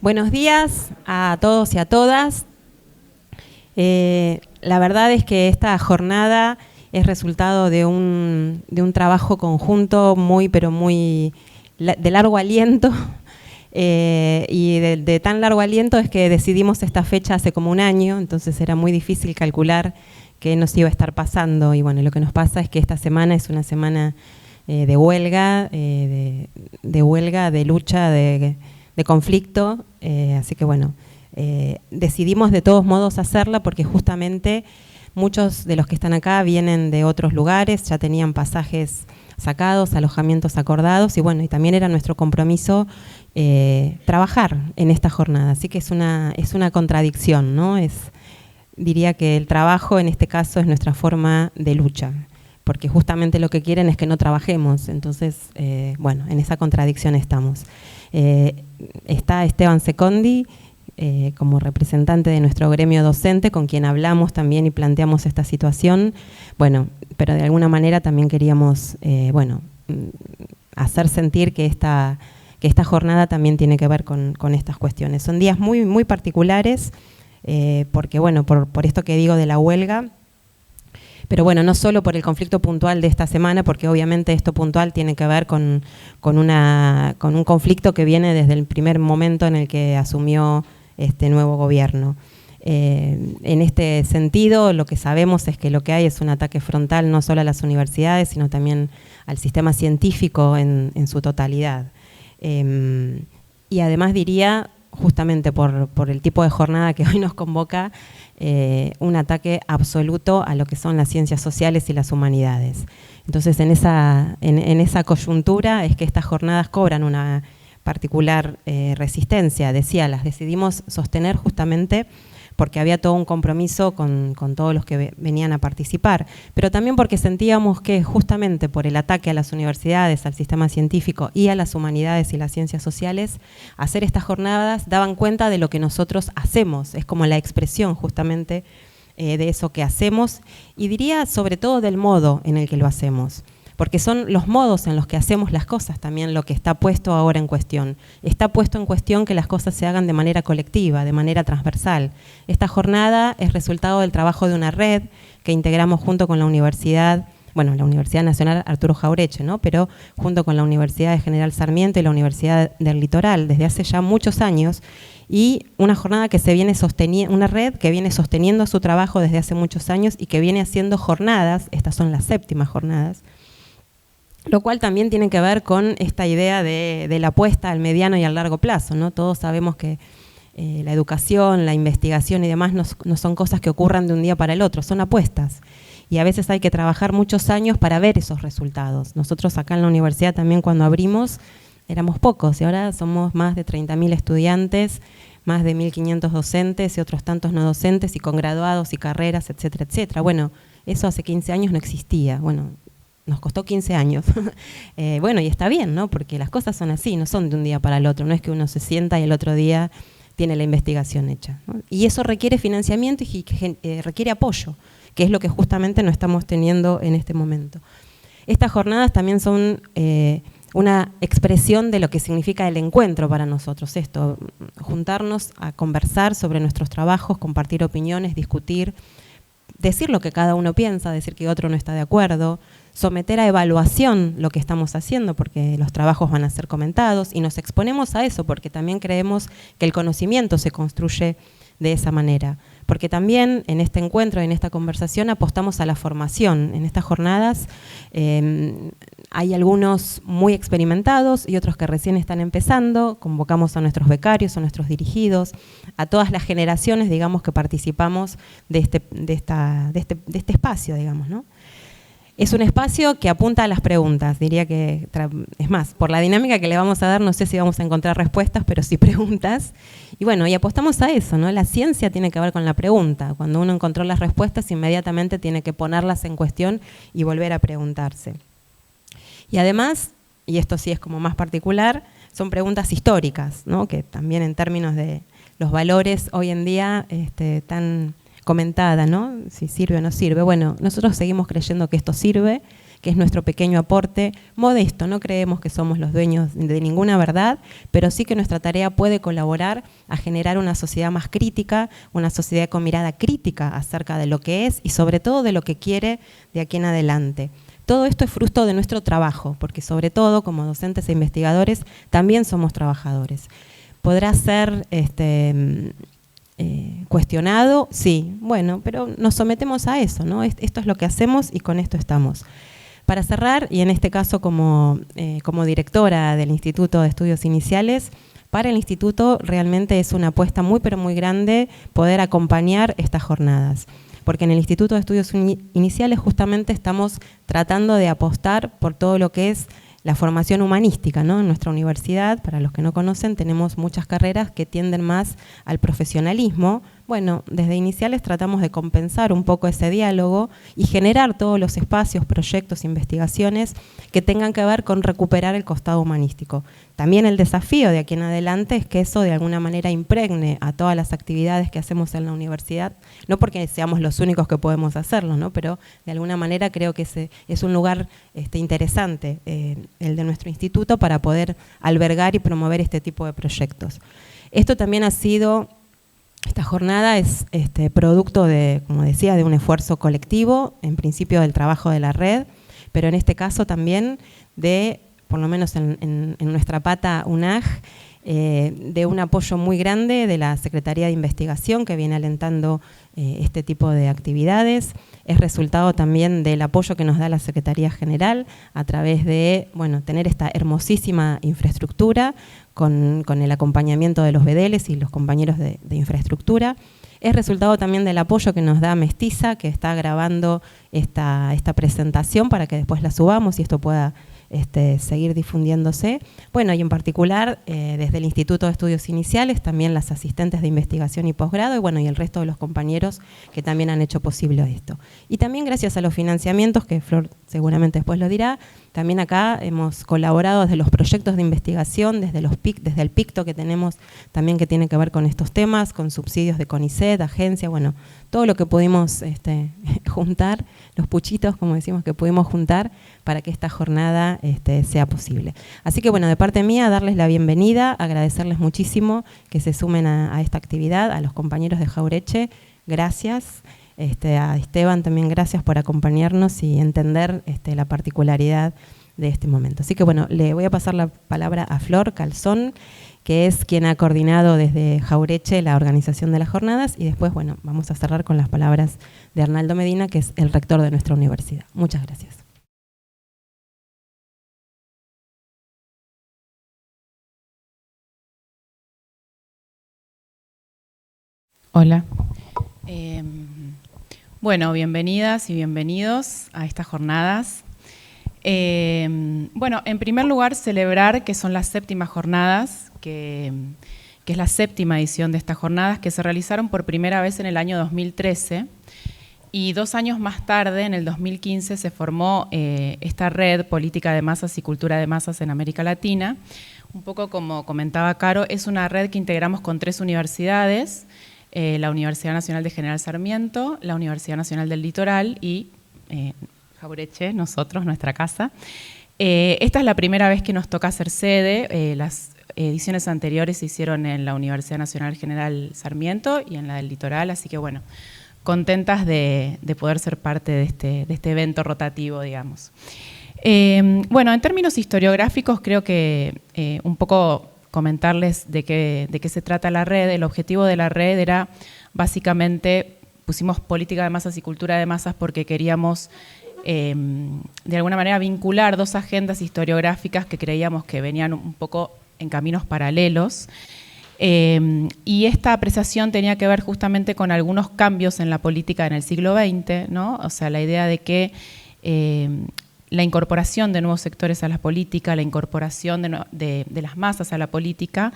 Buenos días a todos y a todas. La verdad es que esta jornada es resultado de un trabajo conjunto muy de largo aliento. Y de tan largo aliento es que decidimos esta fecha hace como un año, entonces era muy difícil calcular qué nos iba a estar pasando. Y bueno, lo que nos pasa es que esta semana es una semana de huelga, de lucha, de conflicto, así que bueno, decidimos de todos modos hacerla porque justamente muchos de los que están acá vienen de otros lugares, ya tenían pasajes sacados, alojamientos acordados y bueno, y también era nuestro compromiso trabajar en esta jornada, así que es una contradicción, ¿no? Diría que el trabajo en este caso es nuestra forma de lucha, porque justamente lo que quieren es que no trabajemos, entonces, bueno, en esa contradicción estamos. Está Esteban Secondi como representante de nuestro gremio docente, con quien hablamos también y planteamos esta situación, bueno, pero de alguna manera también queríamos, bueno, hacer sentir que esta jornada también tiene que ver con estas cuestiones. Son días muy particulares, porque bueno, por esto que digo de la huelga, pero bueno, no solo por el conflicto puntual de esta semana, porque obviamente esto puntual tiene que ver con un conflicto que viene desde el primer momento en el que asumió este nuevo gobierno. En este sentido, lo que sabemos es que lo que hay es un ataque frontal no solo a las universidades, sino también al sistema científico en su totalidad. Y además diría, justamente por el tipo de jornada que hoy nos convoca, un ataque absoluto a lo que son las ciencias sociales y las humanidades. Entonces, en esa coyuntura es que estas jornadas cobran una particular resistencia. Decía, las decidimos sostener justamente porque había todo un compromiso con todos los que venían a participar, pero también porque sentíamos que justamente por el ataque a las universidades, al sistema científico y a las humanidades y las ciencias sociales, hacer estas jornadas daban cuenta de lo que nosotros hacemos, es como la expresión justamente de eso que hacemos y diría sobre todo del modo en el que lo hacemos. Porque son los modos en los que hacemos las cosas también lo que está puesto ahora en cuestión. Está puesto en cuestión que las cosas se hagan de manera colectiva, de manera transversal. Esta jornada es resultado del trabajo de una red que integramos junto con la Universidad, bueno, la Universidad Nacional Arturo Jauretche, ¿no? Pero junto con la Universidad de General Sarmiento y la Universidad del Litoral, desde hace ya muchos años, y una jornada que se viene sosteniendo, una red que viene sosteniendo su trabajo desde hace muchos años y que viene haciendo jornadas, estas son las 7ª jornadas, lo cual también tiene que ver con esta idea de la apuesta al mediano y al largo plazo, ¿no? Todos sabemos que la educación, la investigación y demás no son cosas que ocurran de un día para el otro, son apuestas. Y a veces hay que trabajar muchos años para ver esos resultados. Nosotros acá en la universidad también cuando abrimos éramos pocos y ahora somos más de 30.000 estudiantes, más de 1.500 docentes y otros tantos no docentes y con graduados y carreras, etcétera, etcétera. Bueno, eso hace 15 años no existía. Bueno, nos costó 15 años. Bueno, y está bien, ¿no? Porque las cosas son así, no son de un día para el otro. No es que uno se sienta y el otro día tiene la investigación hecha, ¿no? Y eso requiere financiamiento y requiere apoyo, que es lo que justamente no estamos teniendo en este momento. Estas jornadas también son una expresión de lo que significa el encuentro para nosotros. Esto, juntarnos a conversar sobre nuestros trabajos, compartir opiniones, discutir, decir lo que cada uno piensa, decir que otro no está de acuerdo, someter a evaluación lo que estamos haciendo porque los trabajos van a ser comentados y nos exponemos a eso porque también creemos que el conocimiento se construye de esa manera. Porque también en este encuentro, en esta conversación, apostamos a la formación. En estas jornadas hay algunos muy experimentados y otros que recién están empezando. Convocamos a nuestros becarios, a nuestros dirigidos, a todas las generaciones, digamos, que participamos de este espacio, digamos, ¿no? Es un espacio que apunta a las preguntas, diría que, es más, por la dinámica que le vamos a dar, no sé si vamos a encontrar respuestas, pero sí preguntas. Y bueno, y apostamos a eso, ¿no? La ciencia tiene que ver con la pregunta. Cuando uno encontró las respuestas, inmediatamente tiene que ponerlas en cuestión y volver a preguntarse. Y además, y esto sí es como más particular, son preguntas históricas, ¿no? Que también en términos de los valores hoy en día tan comentada, ¿no? Si sirve o no sirve. Bueno, nosotros seguimos creyendo que esto sirve, que es nuestro pequeño aporte, modesto, no creemos que somos los dueños de ninguna verdad, pero sí que nuestra tarea puede colaborar a generar una sociedad más crítica, una sociedad con mirada crítica acerca de lo que es y sobre todo de lo que quiere de aquí en adelante. Todo esto es fruto de nuestro trabajo, porque sobre todo como docentes e investigadores también somos trabajadores. ¿Podrá ser cuestionado? Sí, bueno, pero nos sometemos a eso, ¿no? Esto es lo que hacemos y con esto estamos. Para cerrar, y en este caso como directora del Instituto de Estudios Iniciales, para el Instituto realmente es una apuesta muy pero muy grande poder acompañar estas jornadas, porque en el Instituto de Estudios Iniciales justamente estamos tratando de apostar por todo lo que es la formación humanística, ¿no? En nuestra universidad, para los que no conocen, tenemos muchas carreras que tienden más al profesionalismo. Bueno, desde Iniciales tratamos de compensar un poco ese diálogo y generar todos los espacios, proyectos, investigaciones que tengan que ver con recuperar el costado humanístico. También el desafío de aquí en adelante es que eso de alguna manera impregne a todas las actividades que hacemos en la universidad, no porque seamos los únicos que podemos hacerlo, ¿no? Pero de alguna manera creo que es un lugar interesante, el de nuestro instituto, para poder albergar y promover este tipo de proyectos. Esto también ha sido... Esta jornada es producto de, como decía, de un esfuerzo colectivo, en principio del trabajo de la red, pero en este caso también de, por lo menos en nuestra pata UNAG, de un apoyo muy grande de la Secretaría de Investigación que viene alentando este tipo de actividades. Es resultado también del apoyo que nos da la Secretaría General a través de, bueno, tener esta hermosísima infraestructura con el acompañamiento de los bedeles y los compañeros de infraestructura. Es resultado también del apoyo que nos da Mestiza, que está grabando esta presentación para que después la subamos y esto pueda seguir difundiéndose. Bueno, y en particular desde el Instituto de Estudios Iniciales, también las asistentes de investigación y posgrado, y bueno, y el resto de los compañeros que también han hecho posible esto. Y también gracias a los financiamientos, que Flor seguramente después lo dirá, también acá hemos colaborado desde los proyectos de investigación, desde el PICTO que tenemos también que tiene que ver con estos temas, con subsidios de CONICET, agencia, bueno, todo lo que pudimos juntar, los puchitos, como decimos, que pudimos juntar para que esta jornada sea posible. Así que bueno, de parte mía, darles la bienvenida, agradecerles muchísimo que se sumen a esta actividad, a los compañeros de Jauretche, gracias. A Esteban también gracias por acompañarnos y entender la particularidad de este momento. Así que bueno, le voy a pasar la palabra a Flor Calzón, que es quien ha coordinado desde Jauretche la organización de las jornadas, y después, bueno, vamos a cerrar con las palabras de Arnaldo Medina, que es el rector de nuestra universidad. Muchas gracias. Hola. Bueno, bienvenidas y bienvenidos a estas jornadas. Bueno, en primer lugar, celebrar que son las séptimas jornadas, que es la séptima edición de estas jornadas, que se realizaron por primera vez en el año 2013, y 2 años más tarde, en el 2015, se formó esta red Política de Masas y Cultura de Masas en América Latina. Un poco como comentaba Caro, es una red que integramos con 3 universidades, la Universidad Nacional de General Sarmiento, la Universidad Nacional del Litoral y Jauretche, nosotros, nuestra casa. Esta es la primera vez que nos toca hacer sede. Las ediciones anteriores se hicieron en la Universidad Nacional General Sarmiento y en la del Litoral, así que bueno, contentas de poder ser parte de este evento rotativo, digamos. Bueno, en términos historiográficos, creo que un poco comentarles de qué se trata la red. El objetivo de la red era, básicamente, pusimos política de masas y cultura de masas porque queríamos, de alguna manera, vincular 2 agendas historiográficas que creíamos que venían un poco en caminos paralelos. Y esta apreciación tenía que ver justamente con algunos cambios en la política en el siglo XX, ¿no? O sea, la idea de que la incorporación de nuevos sectores a la política, la incorporación de las masas a la política,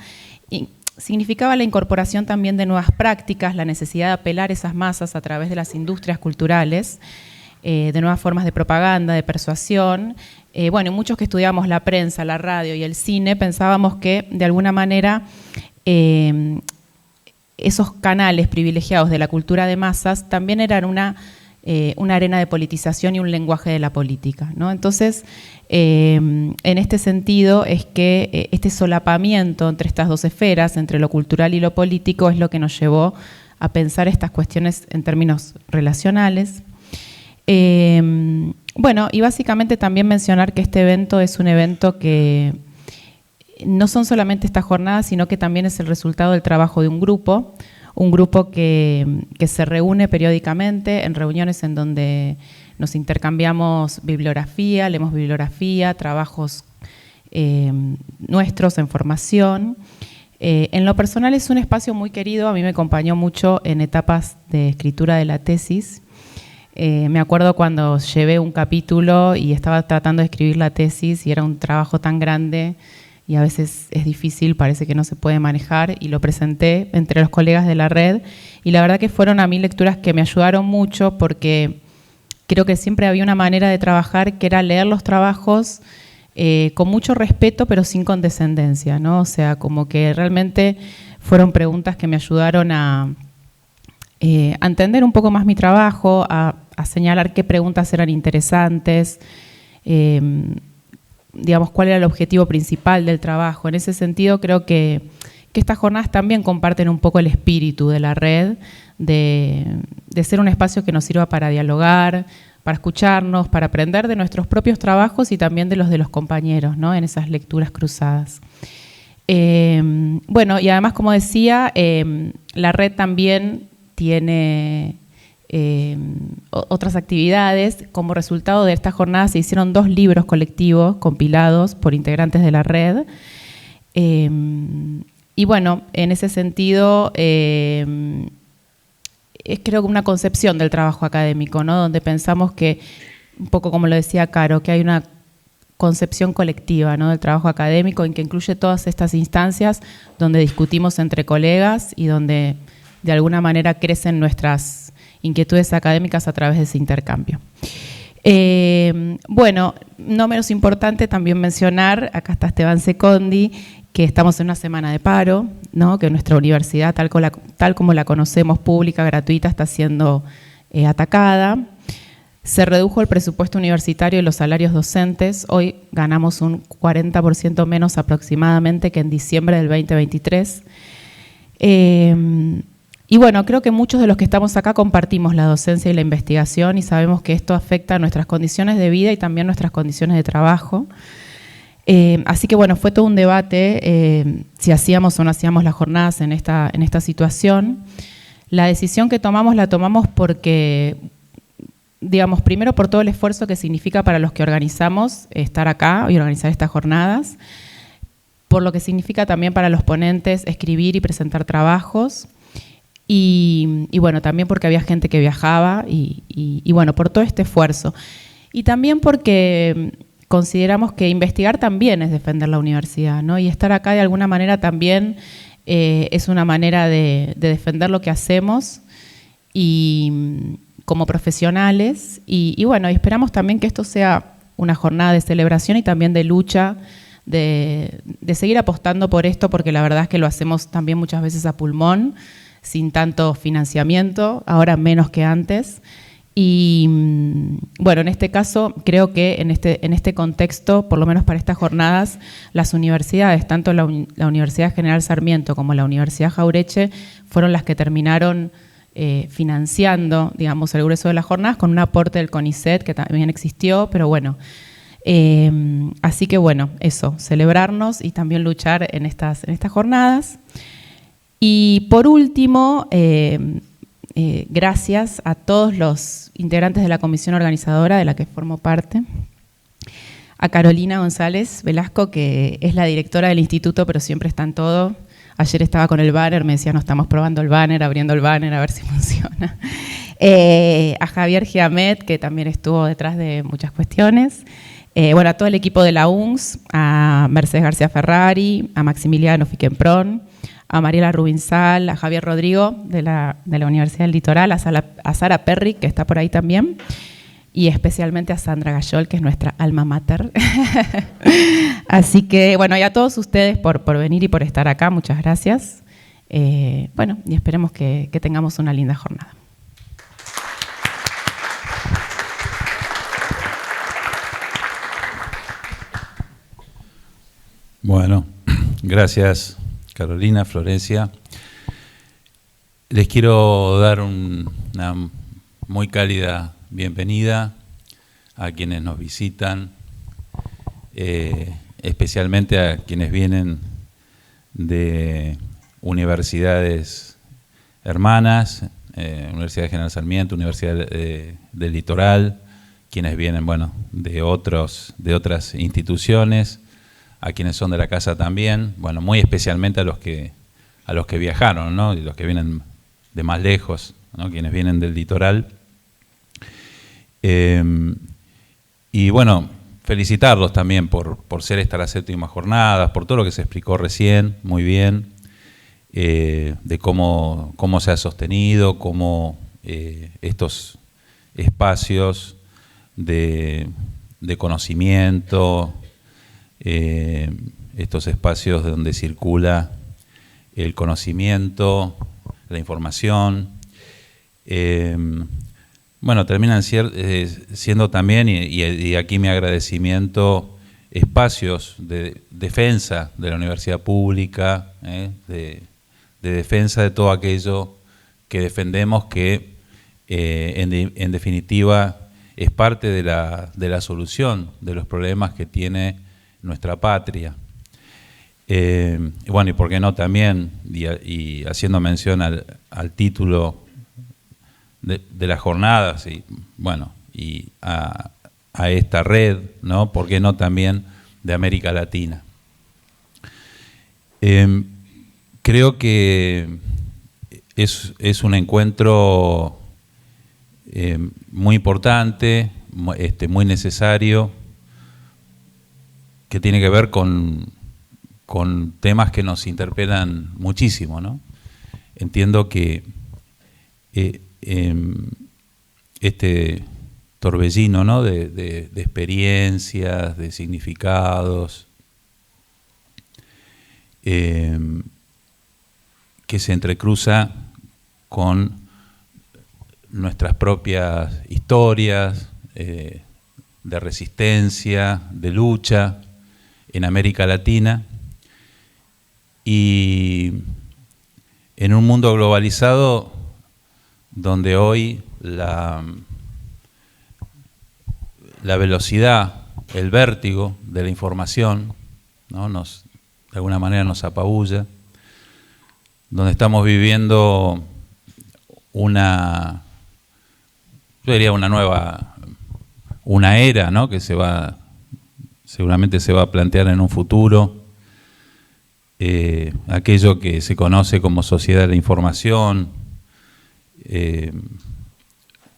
y significaba la incorporación también de nuevas prácticas, la necesidad de apelar esas masas a través de las industrias culturales, de nuevas formas de propaganda, de persuasión. Bueno, muchos que estudiamos la prensa, la radio y el cine pensábamos que de alguna manera esos canales privilegiados de la cultura de masas también eran una una arena de politización y un lenguaje de la política, ¿no? Entonces, en este sentido es que este solapamiento entre estas dos esferas, entre lo cultural y lo político, es lo que nos llevó a pensar estas cuestiones en términos relacionales. Bueno, y básicamente también mencionar que este evento es un evento que no son solamente estas jornadas, sino que también es el resultado del trabajo de un grupo que se reúne periódicamente en reuniones en donde nos intercambiamos bibliografía, leemos bibliografía, trabajos nuestros en formación. En lo personal es un espacio muy querido, a mí me acompañó mucho en etapas de escritura de la tesis. Me acuerdo cuando llevé un capítulo y estaba tratando de escribir la tesis y era un trabajo tan grande y a veces es difícil, parece que no se puede manejar, y lo presenté entre los colegas de la red, y la verdad que fueron a mí lecturas que me ayudaron mucho porque creo que siempre había una manera de trabajar que era leer los trabajos con mucho respeto pero sin condescendencia, ¿no? O sea, como que realmente fueron preguntas que me ayudaron a entender un poco más mi trabajo, a señalar qué preguntas eran interesantes, digamos, cuál era el objetivo principal del trabajo. En ese sentido, creo que estas jornadas también comparten un poco el espíritu de la red, de ser un espacio que nos sirva para dialogar, para escucharnos, para aprender de nuestros propios trabajos y también de los compañeros, ¿no? En esas lecturas cruzadas. Bueno, y además, como decía, la red también tiene otras actividades. Como resultado de esta jornada se hicieron 2 libros colectivos compilados por integrantes de la red. Y bueno, en ese sentido es creo que una concepción del trabajo académico, ¿no? Donde pensamos que, un poco como lo decía Caro, que hay una concepción colectiva, ¿no? Del trabajo académico en que incluye todas estas instancias donde discutimos entre colegas y donde de alguna manera crecen nuestras inquietudes académicas a través de ese intercambio. Bueno, no menos importante también mencionar, acá está Esteban Secondi, que estamos en una semana de paro, ¿no? Que nuestra universidad, tal como la conocemos, pública, gratuita, está siendo atacada. Se redujo el presupuesto universitario y los salarios docentes. Hoy ganamos un 40% menos aproximadamente que en diciembre del 2023. Y bueno, creo que muchos de los que estamos acá compartimos la docencia y la investigación y sabemos que esto afecta a nuestras condiciones de vida y también nuestras condiciones de trabajo. Así que bueno, fue todo un debate si hacíamos o no hacíamos las jornadas en esta situación. La decisión que tomamos la tomamos porque, digamos, primero por todo el esfuerzo que significa para los que organizamos estar acá y organizar estas jornadas, por lo que significa también para los ponentes escribir y presentar trabajos. Y bueno, también porque había gente que viajaba y bueno, por todo este esfuerzo. Y también porque consideramos que investigar también es defender la universidad, ¿no? Y estar acá de alguna manera también es una manera de defender lo que hacemos y como profesionales. Y bueno, esperamos también que esto sea una jornada de celebración y también de lucha, de seguir apostando por esto, porque la verdad es que lo hacemos también muchas veces a pulmón, sin tanto financiamiento, ahora menos que antes. Y bueno, en este caso creo que en este contexto, por lo menos para estas jornadas, las universidades, tanto la Universidad General Sarmiento como la Universidad Jauretche, fueron las que terminaron financiando, digamos, el grueso de las jornadas con un aporte del CONICET que también existió, pero bueno. Así que bueno, eso, celebrarnos y también luchar en estas jornadas. Y por último, gracias a todos los integrantes de la comisión organizadora de la que formo parte, a Carolina González Velasco, que es la directora del instituto, pero siempre está en todo. Ayer estaba con el banner, me decía, no, estamos probando el banner, abriendo el banner, a ver si funciona. A Javier Giamet, que también estuvo detrás de muchas cuestiones. Bueno, a todo el equipo de la UNS, a Mercedes García Ferrari, a Maximiliano Fiquemprón, a Mariela Rubinsal, a Javier Rodrigo de la Universidad del Litoral, a Sara Perry, que está por ahí también, y especialmente a Sandra Gayol, que es nuestra alma mater. Así que, bueno, y a todos ustedes por venir y por estar acá, muchas gracias. Bueno, y esperemos que tengamos una linda jornada. Bueno, gracias Carolina, Florencia. Les quiero dar una muy cálida bienvenida a quienes nos visitan, especialmente a quienes vienen de universidades hermanas, Universidad General Sarmiento, Universidad del Litoral, quienes vienen, bueno, de otras instituciones, a quienes son de la casa también, bueno, muy especialmente a los que viajaron, ¿no? Y los que vienen de más lejos, ¿no? Quienes vienen del litoral. Y bueno, felicitarlos también por ser estas las 7ª jornadas, por todo lo que se explicó recién, muy bien, de cómo se ha sostenido, cómo estos espacios de conocimiento, estos espacios donde circula el conocimiento, la información, bueno, terminan siendo también, y aquí mi agradecimiento, espacios de defensa de la universidad pública, de defensa de todo aquello que defendemos, que en definitiva es parte de la solución de los problemas que tiene nuestra patria. Bueno, y por qué no también, y haciendo mención al título de las jornadas, y bueno, y a esta red, ¿no? ¿Por qué no también de América Latina? Creo que es un encuentro muy importante, muy necesario, que tiene que ver con temas que nos interpelan muchísimo, ¿no? Entiendo que este torbellino, ¿no? de experiencias, de significados, que se entrecruza con nuestras propias historias de resistencia, de lucha en América Latina, y en un mundo globalizado donde hoy la velocidad, el vértigo de la información, ¿no? de alguna manera nos apabulla, donde estamos viviendo yo diría una era, ¿no? Que seguramente se va a plantear en un futuro, aquello que se conoce como sociedad de la información,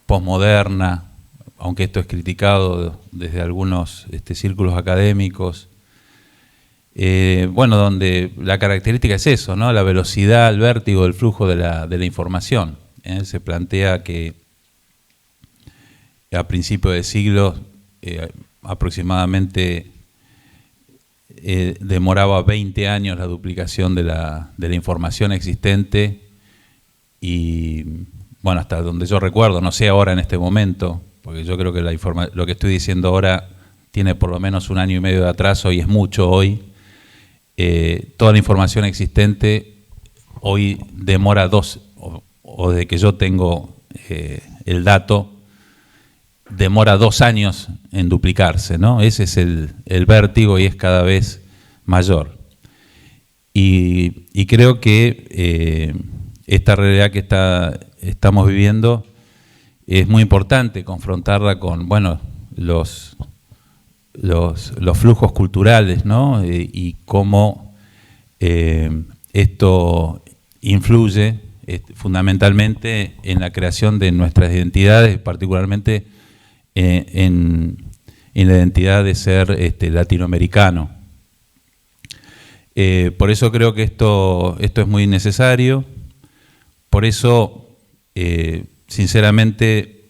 posmoderna, aunque esto es criticado desde algunos círculos académicos, bueno, donde la característica es eso, ¿no? La velocidad, el vértigo, el flujo de la información. Se plantea que a principios de siglo aproximadamente demoraba 20 años la duplicación de la información existente, y bueno, hasta donde yo recuerdo, no sé ahora en este momento, porque yo creo que lo que estoy diciendo ahora tiene por lo menos 1 año y medio de atraso y es mucho hoy. Toda la información existente hoy demora o de que yo tengo el dato, demora 2 años en duplicarse, ¿no? Ese es el vértigo, y es cada vez mayor. Y creo que esta realidad que estamos viviendo es muy importante confrontarla con, bueno, los flujos culturales, ¿no? Y cómo esto influye fundamentalmente en la creación de nuestras identidades, particularmente en la identidad de ser latinoamericano. Por eso creo que esto es muy necesario. Por eso, sinceramente,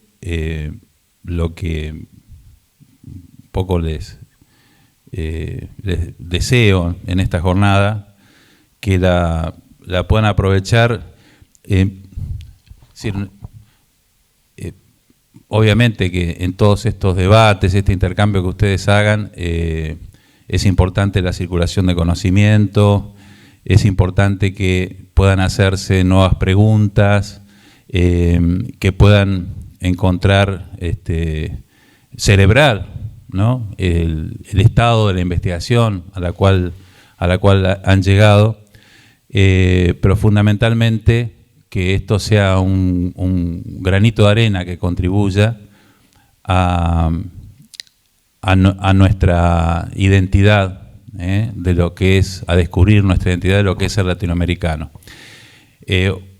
lo que un poco les deseo en esta jornada, que la puedan aprovechar. Obviamente que en todos estos debates, este intercambio que ustedes hagan, es importante la circulación de conocimiento, es importante que puedan hacerse nuevas preguntas, que puedan encontrar, celebrar, ¿no?, el estado de la investigación a la cual han llegado, pero fundamentalmente que esto sea un granito de arena que contribuya a nuestra identidad, de lo que es, a descubrir nuestra identidad de lo que es ser latinoamericano.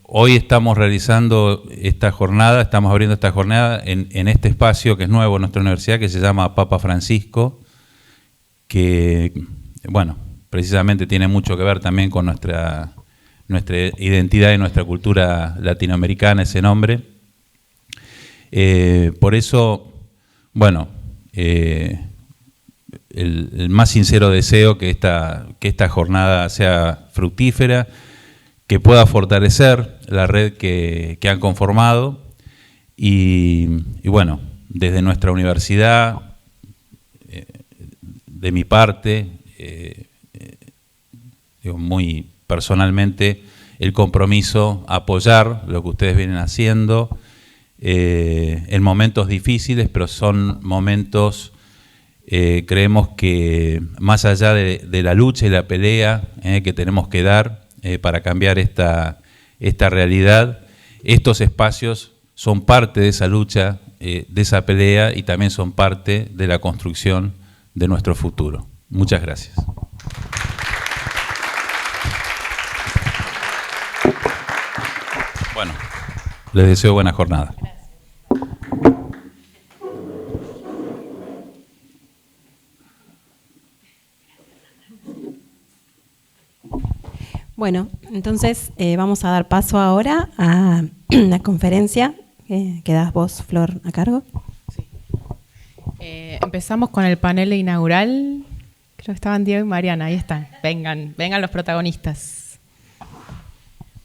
Hoy estamos realizando esta jornada, estamos abriendo esta jornada en este espacio que es nuevo en nuestra universidad, que se llama Papa Francisco, que, bueno, precisamente tiene mucho que ver también con nuestra identidad y nuestra cultura latinoamericana, ese nombre. Por eso, bueno, el más sincero deseo que esta jornada sea fructífera, que pueda fortalecer la red que han conformado y bueno, desde nuestra universidad, de mi parte, digo, muy personalmente, el compromiso a apoyar lo que ustedes vienen haciendo en momentos difíciles, pero son momentos, creemos que más allá de la lucha y la pelea que tenemos que dar para cambiar esta realidad, estos espacios son parte de esa lucha, de esa pelea, y también son parte de la construcción de nuestro futuro. Muchas gracias. Bueno, les deseo buena jornada. Bueno, entonces vamos a dar paso ahora a la conferencia que das vos, Flor, a cargo. Sí. Empezamos con el panel inaugural. Creo que estaban Diego y Mariana, ahí están. Vengan los protagonistas.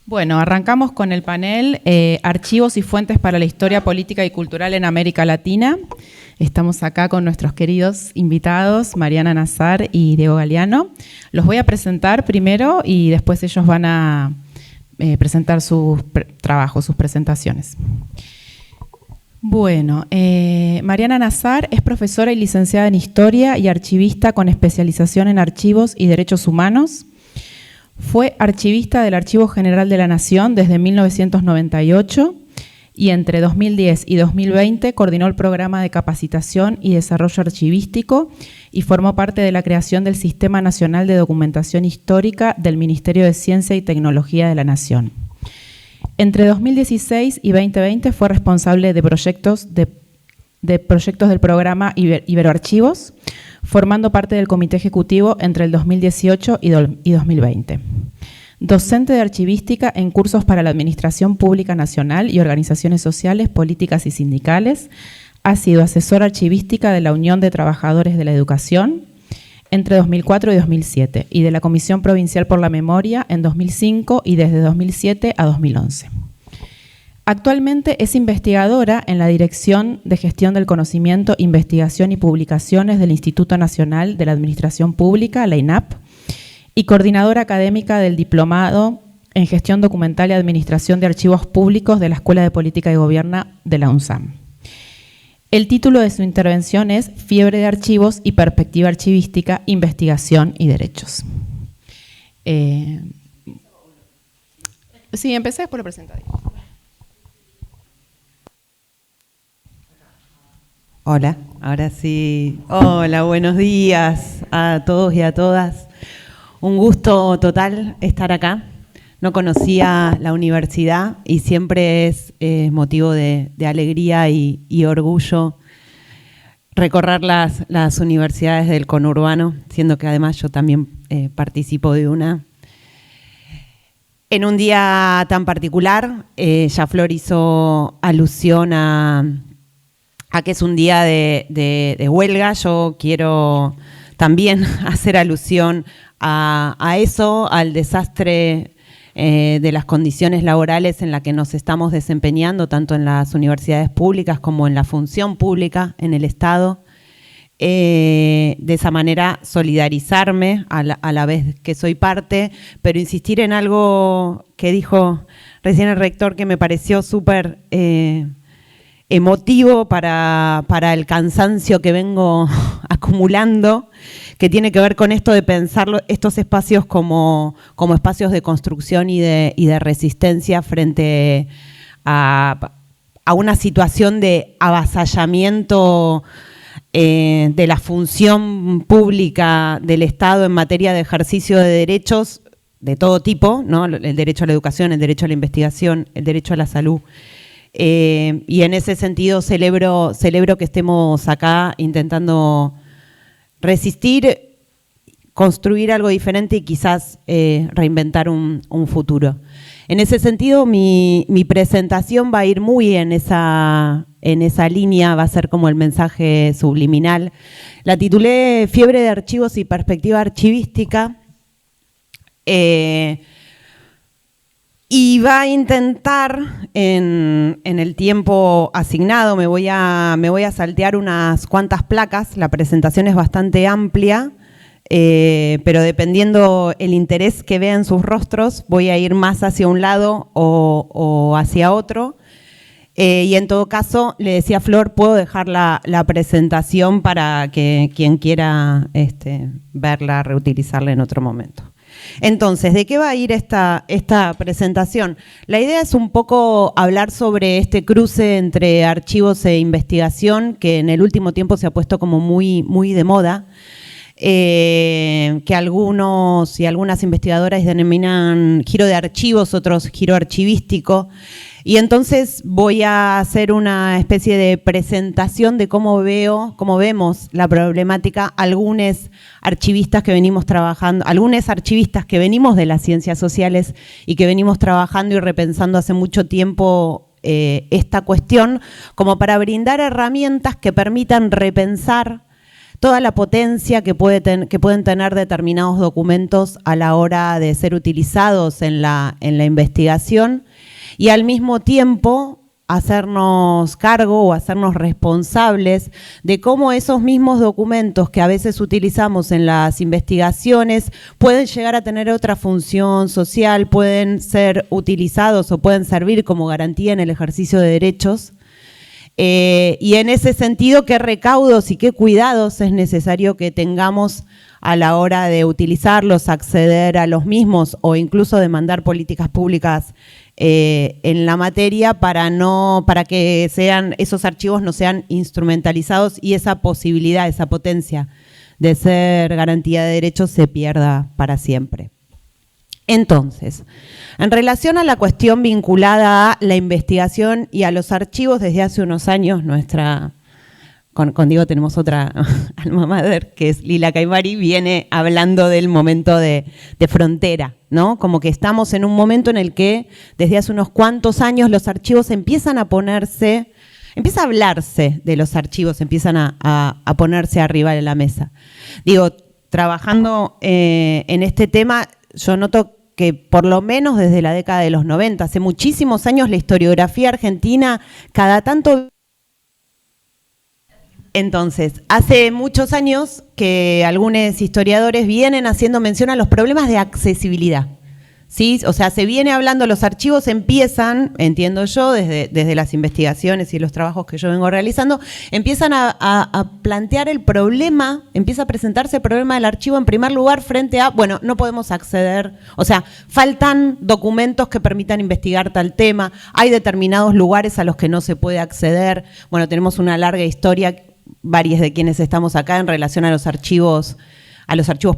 Bueno, arrancamos con el panel Archivos y fuentes para la historia política y cultural en América Latina. Estamos acá con nuestros queridos invitados, Mariana Nazar y Diego Galeano. Los voy a presentar primero y después ellos van a presentar sus trabajos, sus presentaciones. Bueno, Mariana Nazar es profesora y licenciada en Historia y archivista con especialización en Archivos y Derechos Humanos. Fue archivista del Archivo General de la Nación desde 1998 y entre 2010 y 2020 coordinó el programa de capacitación y desarrollo archivístico y formó parte de la creación del Sistema Nacional de Documentación Histórica del Ministerio de Ciencia y Tecnología de la Nación. Entre 2016 y 2020 fue responsable de proyectos del programa Iberoarchivos, formando parte del comité ejecutivo entre el 2018 y 2020. Docente de archivística en cursos para la Administración Pública Nacional y organizaciones sociales, políticas y sindicales. Ha sido asesora archivística de la Unión de Trabajadores de la Educación entre 2004 y 2007 y de la Comisión Provincial por la Memoria en 2005 y desde 2007 a 2011. Actualmente es investigadora en la Dirección de Gestión del Conocimiento, Investigación y Publicaciones del Instituto Nacional de la Administración Pública, la INAP, y coordinadora académica del Diplomado en Gestión Documental y Administración de Archivos Públicos de la Escuela de Política y Gobierno de la UNSAM. El título de su intervención es Fiebre de Archivos y Perspectiva Archivística, Investigación y Derechos. Sí, empecé por el presentador. Hola, ahora sí. Hola, buenos días a todos y a todas. Un gusto total estar acá. No conocía la universidad y siempre es motivo de alegría y orgullo recorrer las universidades del conurbano, siendo que además yo también participo de una. En un día tan particular, ya Flor hizo alusión a que es un día de huelga. Yo quiero también hacer alusión a eso, al desastre de las condiciones laborales en las que nos estamos desempeñando, tanto en las universidades públicas como en la función pública en el Estado. de esa manera solidarizarme a la vez que soy parte, pero insistir en algo que dijo recién el rector que me pareció súper emotivo para el cansancio que vengo acumulando, que tiene que ver con esto de pensar estos espacios como espacios de construcción y de resistencia frente a una situación de avasallamiento de la función pública del Estado en materia de ejercicio de derechos de todo tipo, ¿no? El derecho a la educación, el derecho a la investigación, el derecho a la salud. Y en ese sentido celebro que estemos acá intentando resistir, construir algo diferente y quizás reinventar un futuro. En ese sentido, mi presentación va a ir muy en esa línea, va a ser como el mensaje subliminal. La titulé Fiebre de archivos y perspectiva archivística. Y va a intentar, en el tiempo asignado, me voy a saltear unas cuantas placas. La presentación es bastante amplia, pero dependiendo el interés que vea en sus rostros, voy a ir más hacia un lado o hacia otro. Y en todo caso, le decía a Flor, puedo dejar la presentación para que quien quiera verla, reutilizarla en otro momento. Entonces, ¿de qué va a ir esta presentación? La idea es un poco hablar sobre este cruce entre archivos e investigación, que en el último tiempo se ha puesto como muy, muy de moda, que algunos y algunas investigadoras denominan giro de archivos, otros giro archivístico. Y entonces voy a hacer una especie de presentación de cómo vemos la problemática. Algunos archivistas que venimos trabajando, algunos archivistas que venimos de las ciencias sociales y que venimos trabajando y repensando hace mucho tiempo esta cuestión, como para brindar herramientas que permitan repensar toda la potencia que pueden tener determinados documentos a la hora de ser utilizados en la investigación, y al mismo tiempo hacernos cargo o hacernos responsables de cómo esos mismos documentos que a veces utilizamos en las investigaciones pueden llegar a tener otra función social, pueden ser utilizados o pueden servir como garantía en el ejercicio de derechos. Y en ese sentido, ¿qué recaudos y qué cuidados es necesario que tengamos a la hora de utilizarlos, acceder a los mismos o incluso demandar políticas públicas en la materia para que esos archivos no sean instrumentalizados y esa posibilidad, esa potencia de ser garantía de derechos se pierda para siempre? Entonces, en relación a la cuestión vinculada a la investigación y a los archivos, desde hace unos años con Diego tenemos otra alma mater, que es Lila Caimari, viene hablando del momento de frontera, ¿no? Como que estamos en un momento en el que desde hace unos cuantos años los archivos empieza a hablarse de los archivos, empiezan a ponerse arriba de la mesa. Digo, trabajando en este tema, yo noto que por lo menos desde la década de los 90, hace muchísimos años, la historiografía argentina cada tanto... Entonces, hace muchos años que algunos historiadores vienen haciendo mención a los problemas de accesibilidad, ¿sí? O sea, se viene hablando, los archivos empiezan, entiendo yo, desde las investigaciones y los trabajos que yo vengo realizando, empiezan a plantear el problema, empieza a presentarse el problema del archivo en primer lugar frente a, bueno, no podemos acceder, o sea, faltan documentos que permitan investigar tal tema, hay determinados lugares a los que no se puede acceder, bueno, tenemos una larga historia, varios de quienes estamos acá en relación a los archivos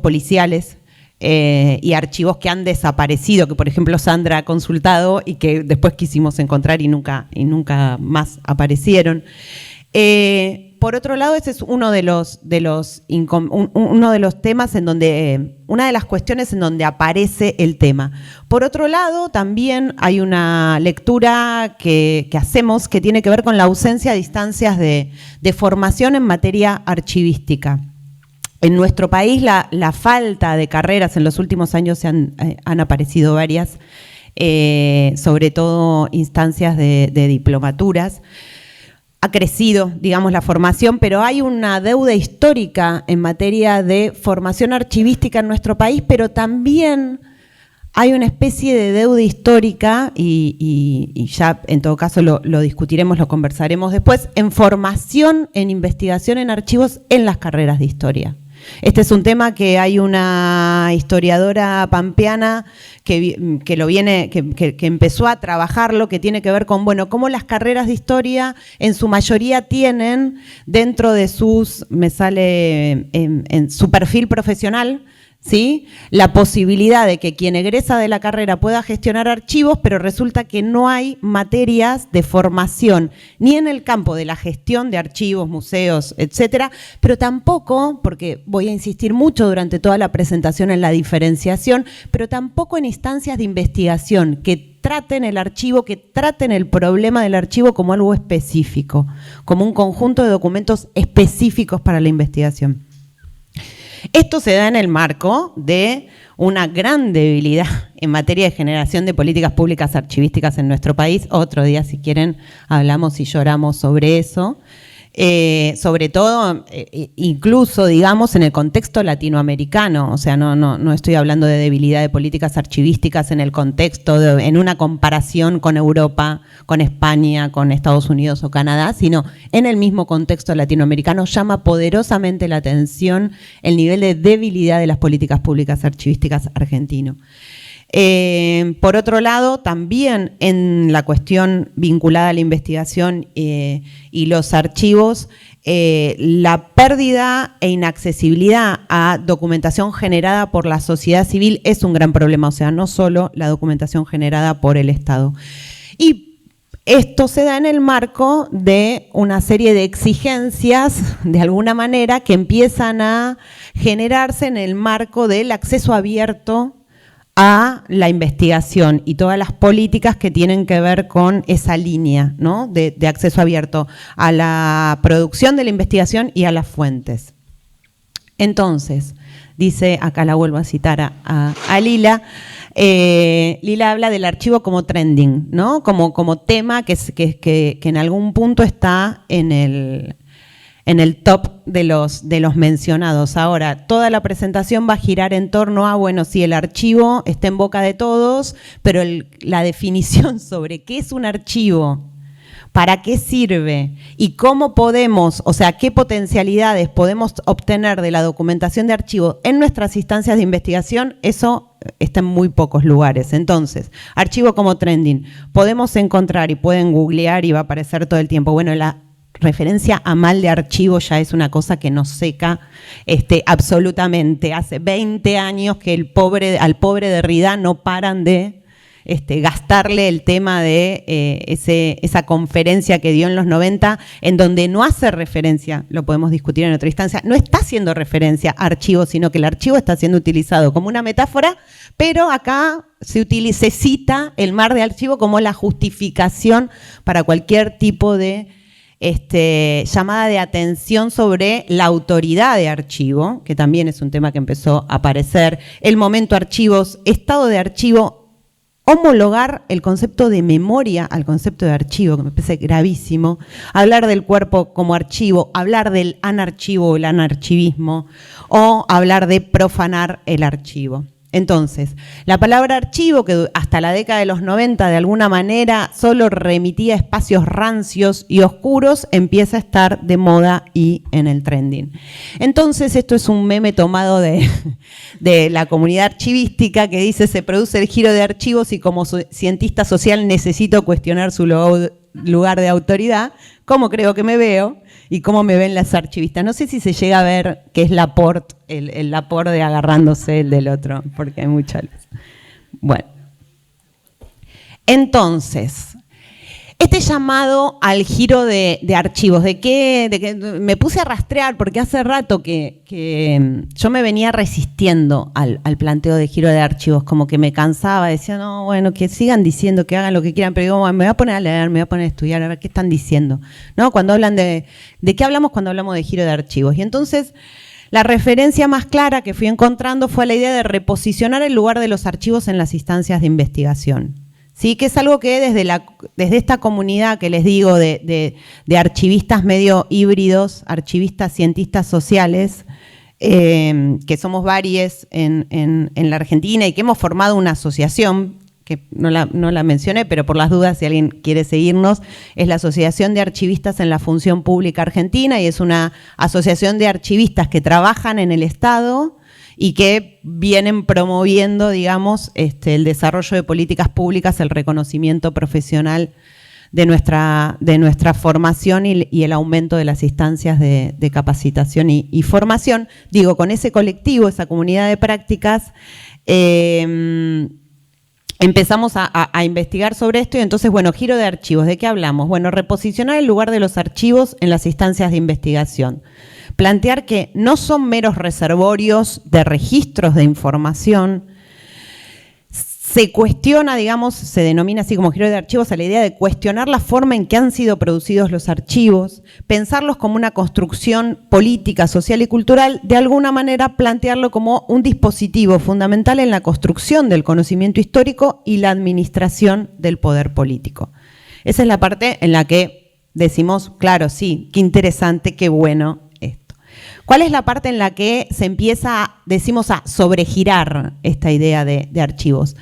policiales y archivos que han desaparecido, que por ejemplo Sandra ha consultado y que después quisimos encontrar y nunca más aparecieron. Por otro lado, ese es uno de los temas en donde, una de las cuestiones en donde aparece el tema. Por otro lado, también hay una lectura que hacemos que tiene que ver con la ausencia de instancias de formación en materia archivística. En nuestro país la falta de carreras, en los últimos años han aparecido varias, sobre todo instancias de diplomaturas, ha crecido, digamos, la formación, pero hay una deuda histórica en materia de formación archivística en nuestro país, pero también hay una especie de deuda histórica, y ya en todo caso lo discutiremos, lo conversaremos después, en formación, en investigación en archivos en las carreras de historia. Este es un tema que hay una historiadora pampeana que empezó a trabajarlo, que tiene que ver con, bueno, cómo las carreras de historia en su mayoría tienen dentro de sus, en su perfil profesional, ¿sí?, la posibilidad de que quien egresa de la carrera pueda gestionar archivos, pero resulta que no hay materias de formación, ni en el campo de la gestión de archivos, museos, etcétera, pero tampoco, porque voy a insistir mucho durante toda la presentación en la diferenciación, pero tampoco en instancias de investigación que traten el archivo, que traten el problema del archivo como algo específico, como un conjunto de documentos específicos para la investigación. Esto se da en el marco de una gran debilidad en materia de generación de políticas públicas archivísticas en nuestro país. Otro día, si quieren, hablamos y lloramos sobre eso. Sobre todo, incluso, digamos, en el contexto latinoamericano. O sea, no estoy hablando de debilidad de políticas archivísticas en el contexto, en una comparación con Europa, con España, con Estados Unidos o Canadá, sino en el mismo contexto latinoamericano. Llama poderosamente la atención el nivel de debilidad de las políticas públicas archivísticas argentino. Por otro lado, también en la cuestión vinculada a la investigación y los archivos, la pérdida e inaccesibilidad a documentación generada por la sociedad civil es un gran problema, o sea, no solo la documentación generada por el Estado. Y esto se da en el marco de una serie de exigencias, de alguna manera, que empiezan a generarse en el marco del acceso abierto a la investigación y todas las políticas que tienen que ver con esa línea, ¿no?, de acceso abierto a la producción de la investigación y a las fuentes. Entonces, dice, acá la vuelvo a citar a Lila, Lila habla del archivo como trending, ¿no?, como tema que en algún punto está en el top de los mencionados. Ahora, toda la presentación va a girar en torno a, bueno, sí, el archivo está en boca de todos, pero la definición sobre qué es un archivo, para qué sirve y cómo podemos, o sea, qué potencialidades podemos obtener de la documentación de archivo en nuestras instancias de investigación, eso está en muy pocos lugares. Entonces, archivo como trending, podemos encontrar y pueden googlear y va a aparecer todo el tiempo, bueno, la referencia a mal de archivo ya es una cosa que nos seca absolutamente. Hace 20 años que al pobre Derrida no paran de gastarle el tema de esa conferencia que dio en los 90, en donde no hace referencia, lo podemos discutir en otra instancia, no está haciendo referencia a archivo, sino que el archivo está siendo utilizado como una metáfora, pero acá se cita el mar de archivo como la justificación para cualquier tipo de llamada de atención sobre la autoridad de archivo, que también es un tema que empezó a aparecer, el momento archivos, estado de archivo, homologar el concepto de memoria al concepto de archivo, que me parece gravísimo, hablar del cuerpo como archivo, hablar del anarchivo o el anarchivismo, o hablar de profanar el archivo. Entonces, la palabra archivo, que hasta la década de los 90 de alguna manera solo remitía a espacios rancios y oscuros, empieza a estar de moda y en el trending. Entonces, esto es un meme tomado de la comunidad archivística que dice: se produce el giro de archivos y como cientista social necesito cuestionar su lugar de autoridad, cómo creo que me veo y cómo me ven las archivistas. No sé si se llega a ver qué es Laporte, el Laporte de agarrándose el del otro, porque hay mucha luz. Bueno, entonces, este llamado al giro de archivos, de que me puse a rastrear, porque hace rato que yo me venía resistiendo al planteo de giro de archivos, como que me cansaba, decía, no, bueno, que sigan diciendo, que hagan lo que quieran, pero digo, bueno, me voy a poner a leer, me voy a poner a estudiar, a ver qué están diciendo, ¿no? Cuando hablan ¿de qué hablamos cuando hablamos de giro de archivos? Y entonces, la referencia más clara que fui encontrando fue la idea de reposicionar el lugar de los archivos en las instancias de investigación. ¿sí? Que es algo que desde esta comunidad que les digo de archivistas medio híbridos, archivistas cientistas sociales, que somos varios en la Argentina y que hemos formado una asociación, que no la mencioné, pero por las dudas, si alguien quiere seguirnos, es la Asociación de Archivistas en la Función Pública Argentina, y es una asociación de archivistas que trabajan en el Estado y que vienen promoviendo, digamos, el desarrollo de políticas públicas, el reconocimiento profesional de nuestra formación y el aumento de las instancias de capacitación y formación. Digo, con ese colectivo, esa comunidad de prácticas, empezamos a investigar sobre esto y entonces, bueno, giro de archivos. ¿De qué hablamos? Bueno, reposicionar el lugar de los archivos en las instancias de investigación. Plantear que no son meros reservorios de registros de información. Se cuestiona, digamos, se denomina así como giro de archivos a la idea de cuestionar la forma en que han sido producidos los archivos, pensarlos como una construcción política, social y cultural, de alguna manera plantearlo como un dispositivo fundamental en la construcción del conocimiento histórico y la administración del poder político. Esa es la parte en la que decimos, claro, sí, qué interesante, qué bueno esto. ¿Cuál es la parte en la que se empieza, decimos, a sobregirar esta idea de archivos?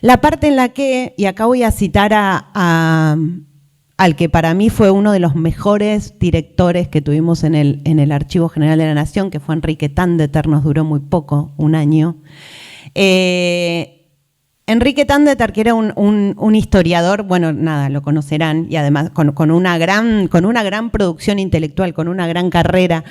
La parte en la que, y acá voy a citar al que para mí fue uno de los mejores directores que tuvimos en el Archivo General de la Nación, que fue Enrique Tandeter, nos duró muy poco, un año. Enrique Tandeter, que era un historiador, bueno, nada, lo conocerán, y además con una gran producción intelectual, con una gran carrera.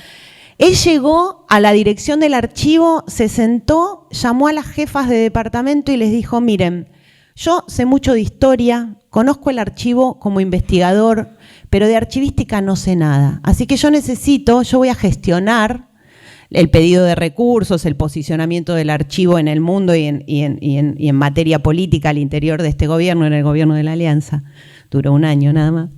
Él llegó a la dirección del archivo, se sentó, llamó a las jefas de departamento y les dijo, miren, yo sé mucho de historia, conozco el archivo como investigador, pero de archivística no sé nada. Así que yo voy a gestionar el pedido de recursos, el posicionamiento del archivo en el mundo y en materia política al interior de este gobierno, en el gobierno de la Alianza. Duró un año nada más.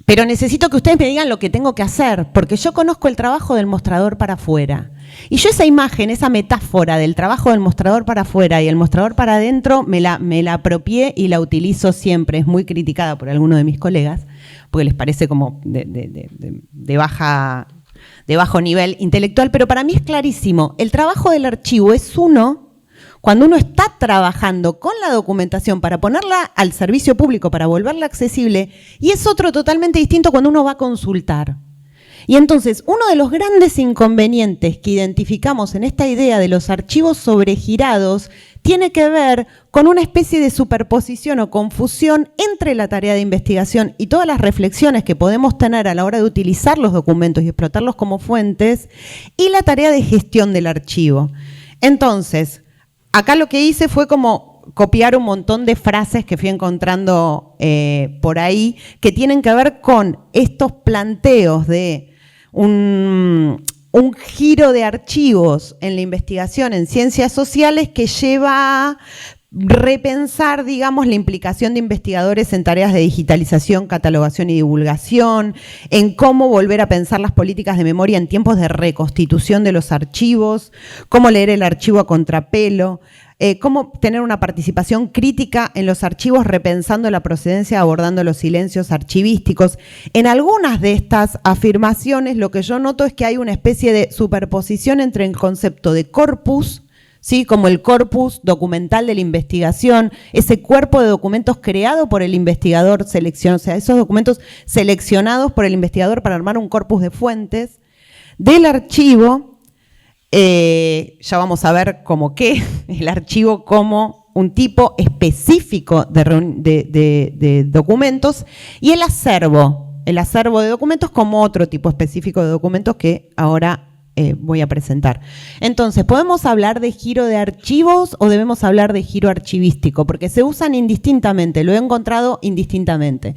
Pero necesito que ustedes me digan lo que tengo que hacer, porque yo conozco el trabajo del mostrador para afuera. Y yo esa imagen, esa metáfora del trabajo del mostrador para afuera y el mostrador para adentro, me la apropié y la utilizo siempre. Es muy criticada por algunos de mis colegas, porque les parece como de bajo nivel intelectual, pero para mí es clarísimo. El trabajo del archivo es cuando uno está trabajando con la documentación para ponerla al servicio público, para volverla accesible, y es otro totalmente distinto cuando uno va a consultar. Y entonces, uno de los grandes inconvenientes que identificamos en esta idea de los archivos sobregirados tiene que ver con una especie de superposición o confusión entre la tarea de investigación y todas las reflexiones que podemos tener a la hora de utilizar los documentos y explotarlos como fuentes, y la tarea de gestión del archivo. Entonces, acá lo que hice fue como copiar un montón de frases que fui encontrando por ahí que tienen que ver con estos planteos de un giro de archivos en la investigación en ciencias sociales que lleva a repensar, digamos, la implicación de investigadores en tareas de digitalización, catalogación y divulgación, en cómo volver a pensar las políticas de memoria en tiempos de reconstitución de los archivos, cómo leer el archivo a contrapelo, cómo tener una participación crítica en los archivos repensando la procedencia, abordando los silencios archivísticos. En algunas de estas afirmaciones lo que yo noto es que hay una especie de superposición entre el concepto de corpus, ¿sí? Como el corpus documental de la investigación, ese cuerpo de documentos creado por el investigador, o sea, esos documentos seleccionados por el investigador para armar un corpus de fuentes, del archivo. Ya vamos a ver como que el archivo como un tipo específico de documentos, y el acervo de documentos como otro tipo específico de documentos que ahora voy a presentar. Entonces, ¿podemos hablar de giro de archivos o debemos hablar de giro archivístico? Porque se usan indistintamente, lo he encontrado indistintamente.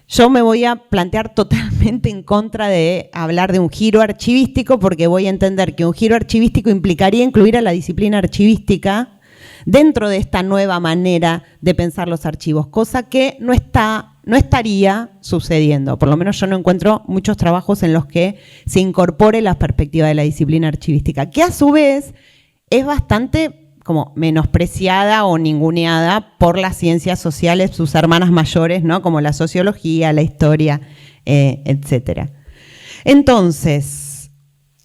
Yo me voy a plantear totalmente en contra de hablar de un giro archivístico, porque voy a entender que un giro archivístico implicaría incluir a la disciplina archivística dentro de esta nueva manera de pensar los archivos, cosa que no estaría sucediendo. Por lo menos yo no encuentro muchos trabajos en los que se incorpore la perspectiva de la disciplina archivística, que a su vez es bastante como menospreciada o ninguneada por las ciencias sociales, sus hermanas mayores, ¿no? Como la sociología, la historia, etcétera. Entonces,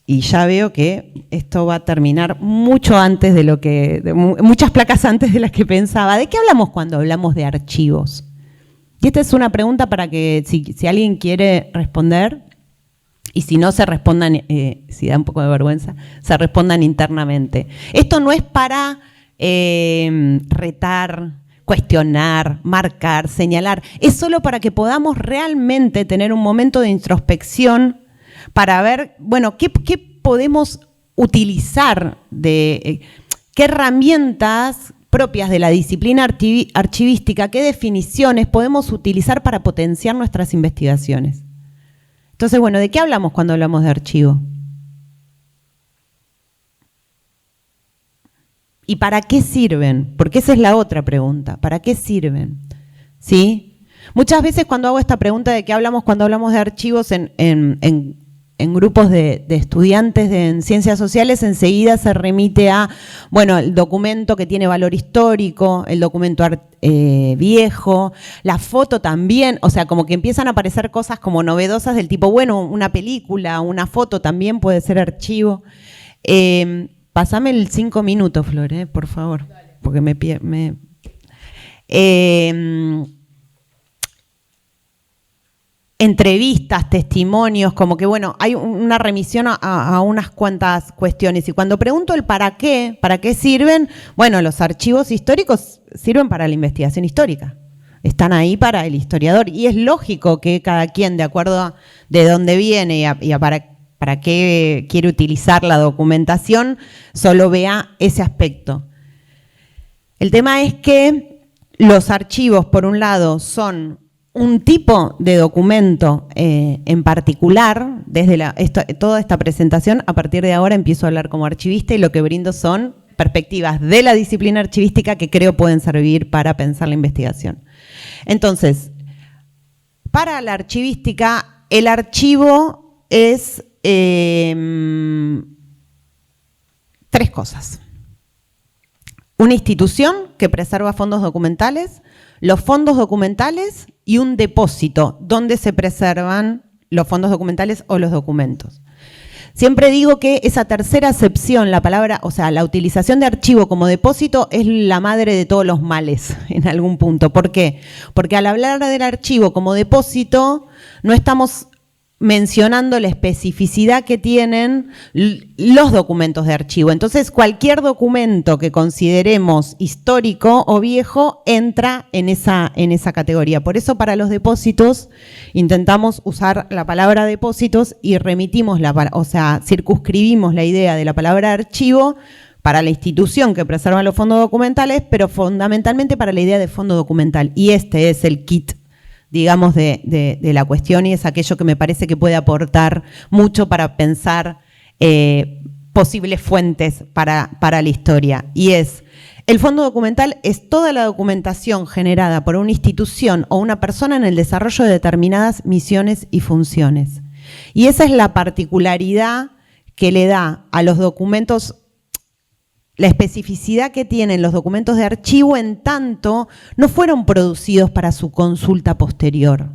y ya veo que esto va a terminar mucho antes de lo que, muchas placas antes de las que pensaba. ¿De qué hablamos cuando hablamos de archivos? Y esta es una pregunta para que si alguien quiere responder, y si no se respondan, si da un poco de vergüenza, se respondan internamente. Esto no es para retar, cuestionar, marcar, señalar. Es solo para que podamos realmente tener un momento de introspección para ver, bueno, qué podemos utilizar, qué herramientas propias de la disciplina archivística, qué definiciones podemos utilizar para potenciar nuestras investigaciones. Entonces, bueno, ¿de qué hablamos cuando hablamos de archivo? ¿Y para qué sirven? Porque esa es la otra pregunta. ¿Para qué sirven? ¿Sí? Muchas veces cuando hago esta pregunta de qué hablamos cuando hablamos de archivos en grupos de estudiantes en ciencias sociales, enseguida se remite a, bueno, el documento que tiene valor histórico, el documento viejo, la foto también, o sea, como que empiezan a aparecer cosas como novedosas del tipo, bueno, una película, una foto también puede ser archivo. Pásame el 5 minutos, Flor, por favor, porque entrevistas, testimonios, como que bueno, hay una remisión a unas cuantas cuestiones. Y cuando pregunto el para qué sirven, bueno, los archivos históricos sirven para la investigación histórica. Están ahí para el historiador. Y es lógico que cada quien, de acuerdo a de dónde viene y para qué quiere utilizar la documentación, solo vea ese aspecto. El tema es que los archivos, por un lado, son un tipo de documento en particular. Desde toda esta presentación, a partir de ahora empiezo a hablar como archivista y lo que brindo son perspectivas de la disciplina archivística que creo pueden servir para pensar la investigación. Entonces, para la archivística, el archivo es 3 cosas. Una institución que preserva fondos documentales, los fondos documentales y un depósito donde se preservan los fondos documentales o los documentos. Siempre digo que esa tercera acepción, la palabra, o sea, la utilización de archivo como depósito es la madre de todos los males en algún punto. ¿Por qué? Porque al hablar del archivo como depósito no estamos mencionando la especificidad que tienen los documentos de archivo. Entonces, cualquier documento que consideremos histórico o viejo entra en esa categoría. Por eso, para los depósitos, intentamos usar la palabra depósitos y remitimos, circunscribimos la idea de la palabra archivo para la institución que preserva los fondos documentales, pero fundamentalmente para la idea de fondo documental. Y este es el kit, digamos, de la cuestión, y es aquello que me parece que puede aportar mucho para pensar posibles fuentes para la historia. Y el fondo documental es toda la documentación generada por una institución o una persona en el desarrollo de determinadas misiones y funciones. Y esa es la particularidad que le da a los documentos, la especificidad que tienen los documentos de archivo, en tanto no fueron producidos para su consulta posterior.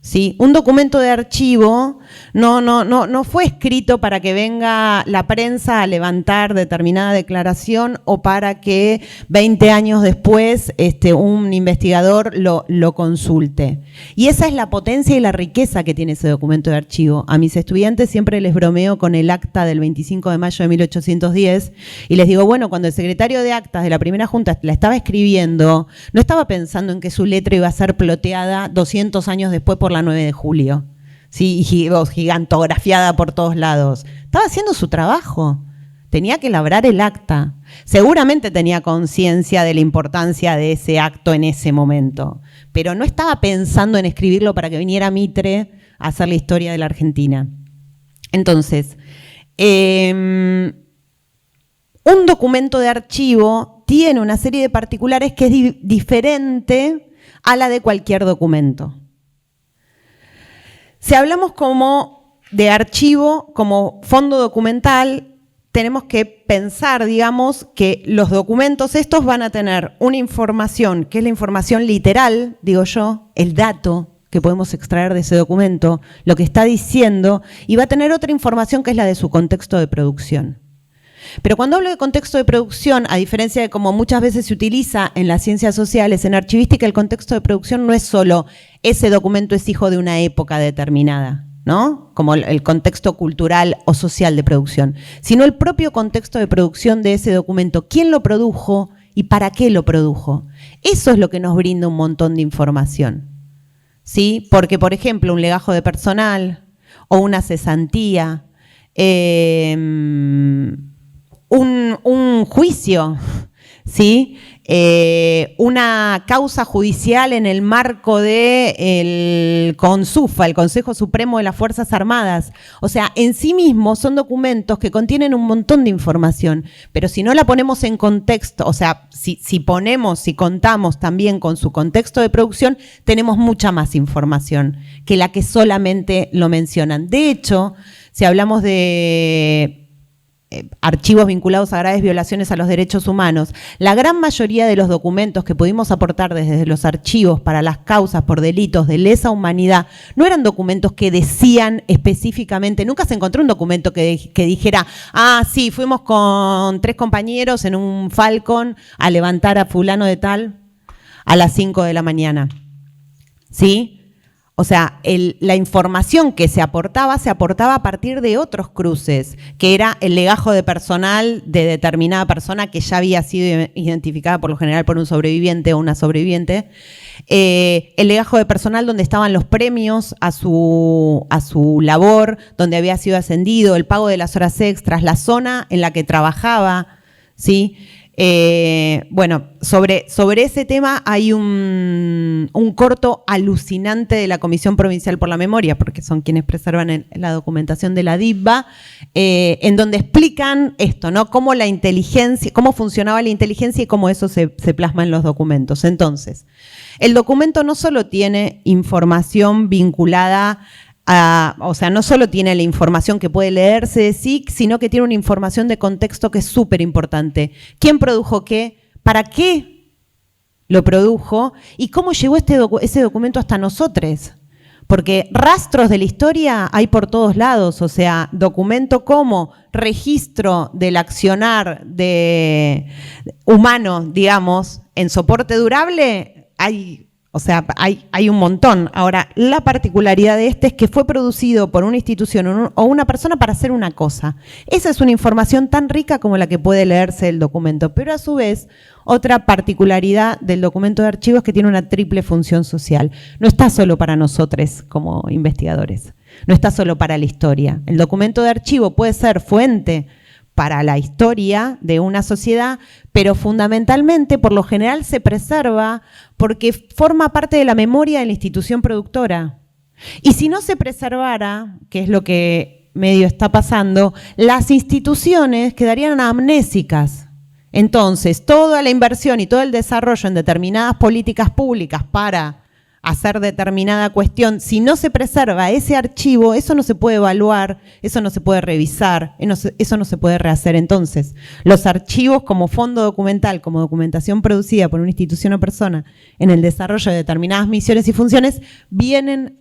¿Sí? Un documento de archivo no fue escrito para que venga la prensa a levantar determinada declaración o para que 20 años después un investigador lo consulte. Y esa es la potencia y la riqueza que tiene ese documento de archivo. A mis estudiantes siempre les bromeo con el acta del 25 de mayo de 1810 y les digo, bueno, cuando el secretario de actas de la primera junta la estaba escribiendo, no estaba pensando en que su letra iba a ser ploteada 200 años después por la 9 de julio, ¿sí? Gigantografiada por todos lados. Estaba haciendo su trabajo. Tenía que labrar el acta. Seguramente tenía conciencia de la importancia de ese acto en ese momento, pero no estaba pensando en escribirlo para que viniera Mitre a hacer la historia de la Argentina. Entonces, un documento de archivo tiene una serie de particulares que es diferente a la de cualquier documento. Si hablamos como de archivo, como fondo documental, tenemos que pensar, digamos, que los documentos estos van a tener una información, que es la información literal, digo yo, el dato que podemos extraer de ese documento, lo que está diciendo, y va a tener otra información que es la de su contexto de producción. Pero cuando hablo de contexto de producción, a diferencia de como muchas veces se utiliza en las ciencias sociales, en archivística, el contexto de producción no es solo ese documento es hijo de una época determinada, ¿no? Como el contexto cultural o social de producción, sino el propio contexto de producción de ese documento, quién lo produjo y para qué lo produjo. Eso es lo que nos brinda un montón de información, ¿sí? Porque, por ejemplo, un legajo de personal o una cesantía, un juicio, ¿sí? Una causa judicial en el marco del CONSUFA, el Consejo Supremo de las Fuerzas Armadas. O sea, en sí mismos son documentos que contienen un montón de información, pero si no la ponemos en contexto, o sea, si contamos también con su contexto de producción, tenemos mucha más información que la que solamente lo mencionan. De hecho, si hablamos de archivos vinculados a graves violaciones a los derechos humanos, la gran mayoría de los documentos que pudimos aportar desde los archivos para las causas por delitos de lesa humanidad no eran documentos que decían específicamente, nunca se encontró un documento que dijera, sí, fuimos con 3 compañeros en un Falcon a levantar a fulano de tal a las 5 de la mañana, ¿sí? O sea, la información que se aportaba a partir de otros cruces, que era el legajo de personal de determinada persona que ya había sido identificada por lo general por un sobreviviente o una sobreviviente, el legajo de personal donde estaban los premios a su labor, donde había sido ascendido, el pago de las horas extras, la zona en la que trabajaba, ¿sí? Bueno, sobre ese tema hay un corto alucinante de la Comisión Provincial por la Memoria, porque son quienes preservan la documentación de la DIVBA, en donde explican esto, ¿no? Cómo funcionaba la inteligencia y cómo eso se plasma en los documentos. Entonces, el documento no solo tiene información vinculada o sea, no solo tiene la información que puede leerse de SIC, sino que tiene una información de contexto que es súper importante. ¿Quién produjo qué? ¿Para qué lo produjo? ¿Y cómo llegó ese documento hasta nosotros? Porque rastros de la historia hay por todos lados, o sea, documento como registro del accionar humano, digamos, en soporte durable, hay un montón. Ahora, la particularidad de este es que fue producido por una institución o una persona para hacer una cosa. Esa es una información tan rica como la que puede leerse el documento, pero a su vez, otra particularidad del documento de archivos es que tiene una triple función social. No está solo para nosotros como investigadores, no está solo para la historia. El documento de archivo puede ser fuente para la historia de una sociedad, pero fundamentalmente, por lo general, se preserva porque forma parte de la memoria de la institución productora. Y si no se preservara, que es lo que medio está pasando, las instituciones quedarían amnésicas. Entonces, toda la inversión y todo el desarrollo en determinadas políticas públicas para hacer determinada cuestión, si no se preserva ese archivo, eso no se puede evaluar, eso no se puede revisar, eso no se puede rehacer. Entonces, los archivos como fondo documental, como documentación producida por una institución o persona en el desarrollo de determinadas misiones y funciones, vienen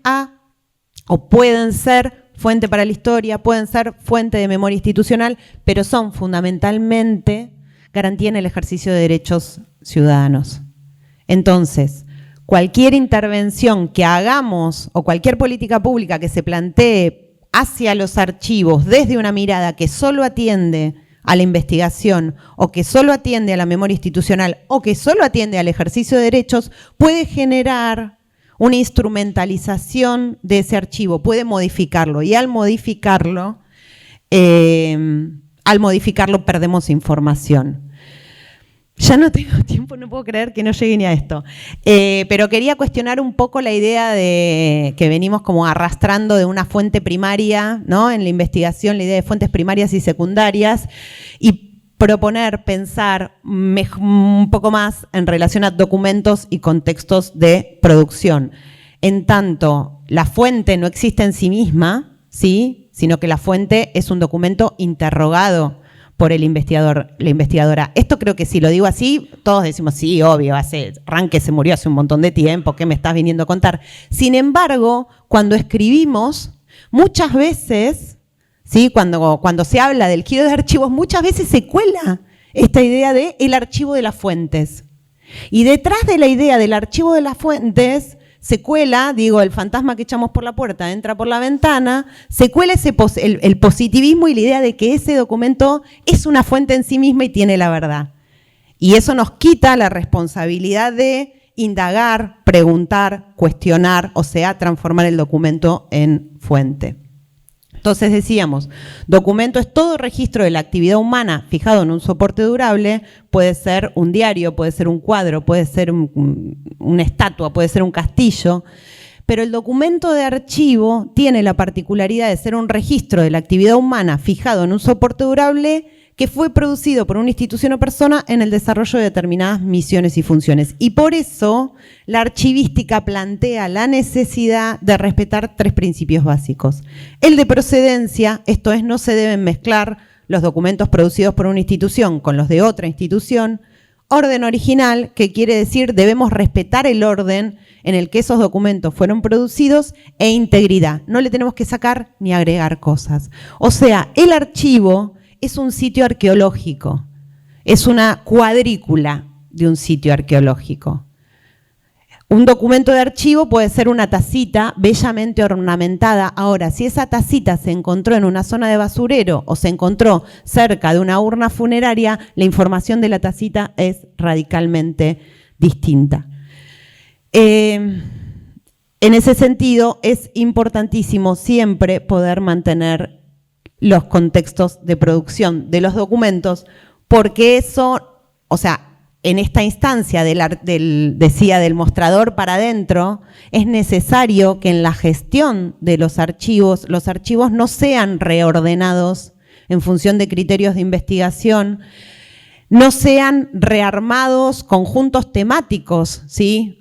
o pueden ser fuente para la historia, pueden ser fuente de memoria institucional, pero son fundamentalmente garantía en el ejercicio de derechos ciudadanos. Entonces, cualquier intervención que hagamos o cualquier política pública que se plantee hacia los archivos desde una mirada que solo atiende a la investigación o que solo atiende a la memoria institucional o que solo atiende al ejercicio de derechos, puede generar una instrumentalización de ese archivo, puede modificarlo y al modificarlo perdemos información. Ya no tengo tiempo, no puedo creer que no llegue ni a esto. Pero quería cuestionar un poco la idea de que venimos como arrastrando de una fuente primaria, ¿no? En la investigación, la idea de fuentes primarias y secundarias, y pensar un poco más en relación a documentos y contextos de producción. En tanto, la fuente no existe en sí misma, ¿sí? Sino que la fuente es un documento interrogado por el investigador, la investigadora. Esto creo que si lo digo así, todos decimos, sí, obvio, Ranke se murió hace un montón de tiempo, ¿qué me estás viniendo a contar? Sin embargo, cuando escribimos, muchas veces, ¿sí? Cuando se habla del giro de archivos, muchas veces se cuela esta idea de el archivo de las fuentes. Y detrás de la idea del archivo de las fuentes se cuela, digo, el fantasma que echamos por la puerta entra por la ventana, se cuela el positivismo y la idea de que ese documento es una fuente en sí misma y tiene la verdad. Y eso nos quita la responsabilidad de indagar, preguntar, cuestionar, o sea, transformar el documento en fuente. Entonces decíamos, documento es todo registro de la actividad humana fijado en un soporte durable, puede ser un diario, puede ser un cuadro, puede ser una estatua, puede ser un castillo, pero el documento de archivo tiene la particularidad de ser un registro de la actividad humana fijado en un soporte durable que fue producido por una institución o persona en el desarrollo de determinadas misiones y funciones. Y por eso la archivística plantea la necesidad de respetar 3 principios básicos. El de procedencia, esto es, no se deben mezclar los documentos producidos por una institución con los de otra institución. Orden original, que quiere decir debemos respetar el orden en el que esos documentos fueron producidos, e integridad. No le tenemos que sacar ni agregar cosas. O sea, el archivo es un sitio arqueológico, es una cuadrícula de un sitio arqueológico. Un documento de archivo puede ser una tacita bellamente ornamentada. Ahora, si esa tacita se encontró en una zona de basurero o se encontró cerca de una urna funeraria, la información de la tacita es radicalmente distinta. En ese sentido, es importantísimo siempre poder mantener los contextos de producción de los documentos, porque eso, o sea, en esta instancia del mostrador para adentro, es necesario que en la gestión de los archivos no sean reordenados en función de criterios de investigación, no sean rearmados conjuntos temáticos, ¿sí?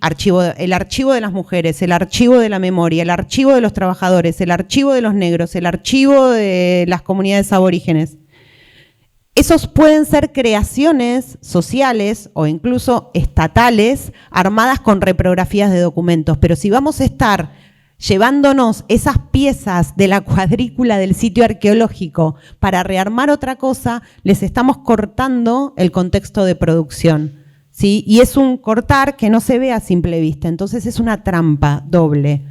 El archivo de las mujeres, el archivo de la memoria, el archivo de los trabajadores, el archivo de los negros, el archivo de las comunidades aborígenes. Esos pueden ser creaciones sociales o incluso estatales armadas con reprografías de documentos, pero si vamos a estar llevándonos esas piezas de la cuadrícula del sitio arqueológico para rearmar otra cosa, les estamos cortando el contexto de producción, ¿sí? Y es un cortar que no se ve a simple vista, entonces es una trampa doble.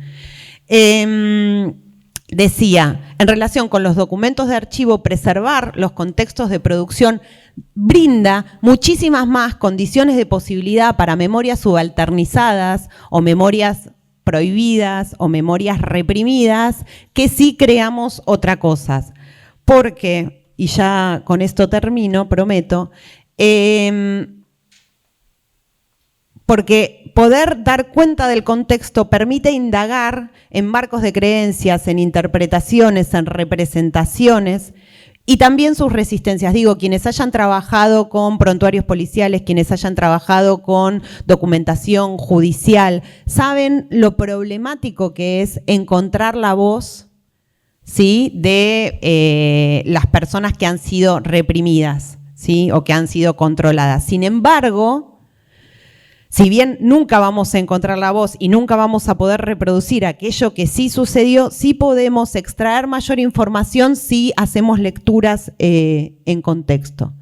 Decía, en relación con los documentos de archivo, preservar los contextos de producción brinda muchísimas más condiciones de posibilidad para memorias subalternizadas o memorias prohibidas o memorias reprimidas, que si creamos otra cosa. Porque, y ya con esto termino, prometo, porque poder dar cuenta del contexto permite indagar en marcos de creencias, en interpretaciones, en representaciones, y también sus resistencias. Digo, quienes hayan trabajado con prontuarios policiales, quienes hayan trabajado con documentación judicial, saben lo problemático que es encontrar la voz, ¿sí?, de las personas que han sido reprimidas, ¿sí?, o que han sido controladas. Sin embargo, si bien nunca vamos a encontrar la voz y nunca vamos a poder reproducir aquello que sí sucedió, sí podemos extraer mayor información si hacemos lecturas en contexto.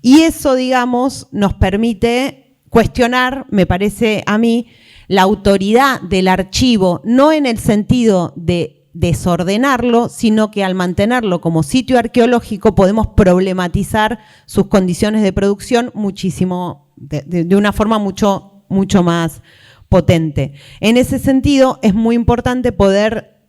Y eso, digamos, nos permite cuestionar, me parece a mí, la autoridad del archivo, no en el sentido de desordenarlo, sino que al mantenerlo como sitio arqueológico podemos problematizar sus condiciones de producción muchísimo, de una forma mucho más potente. En ese sentido, es muy importante poder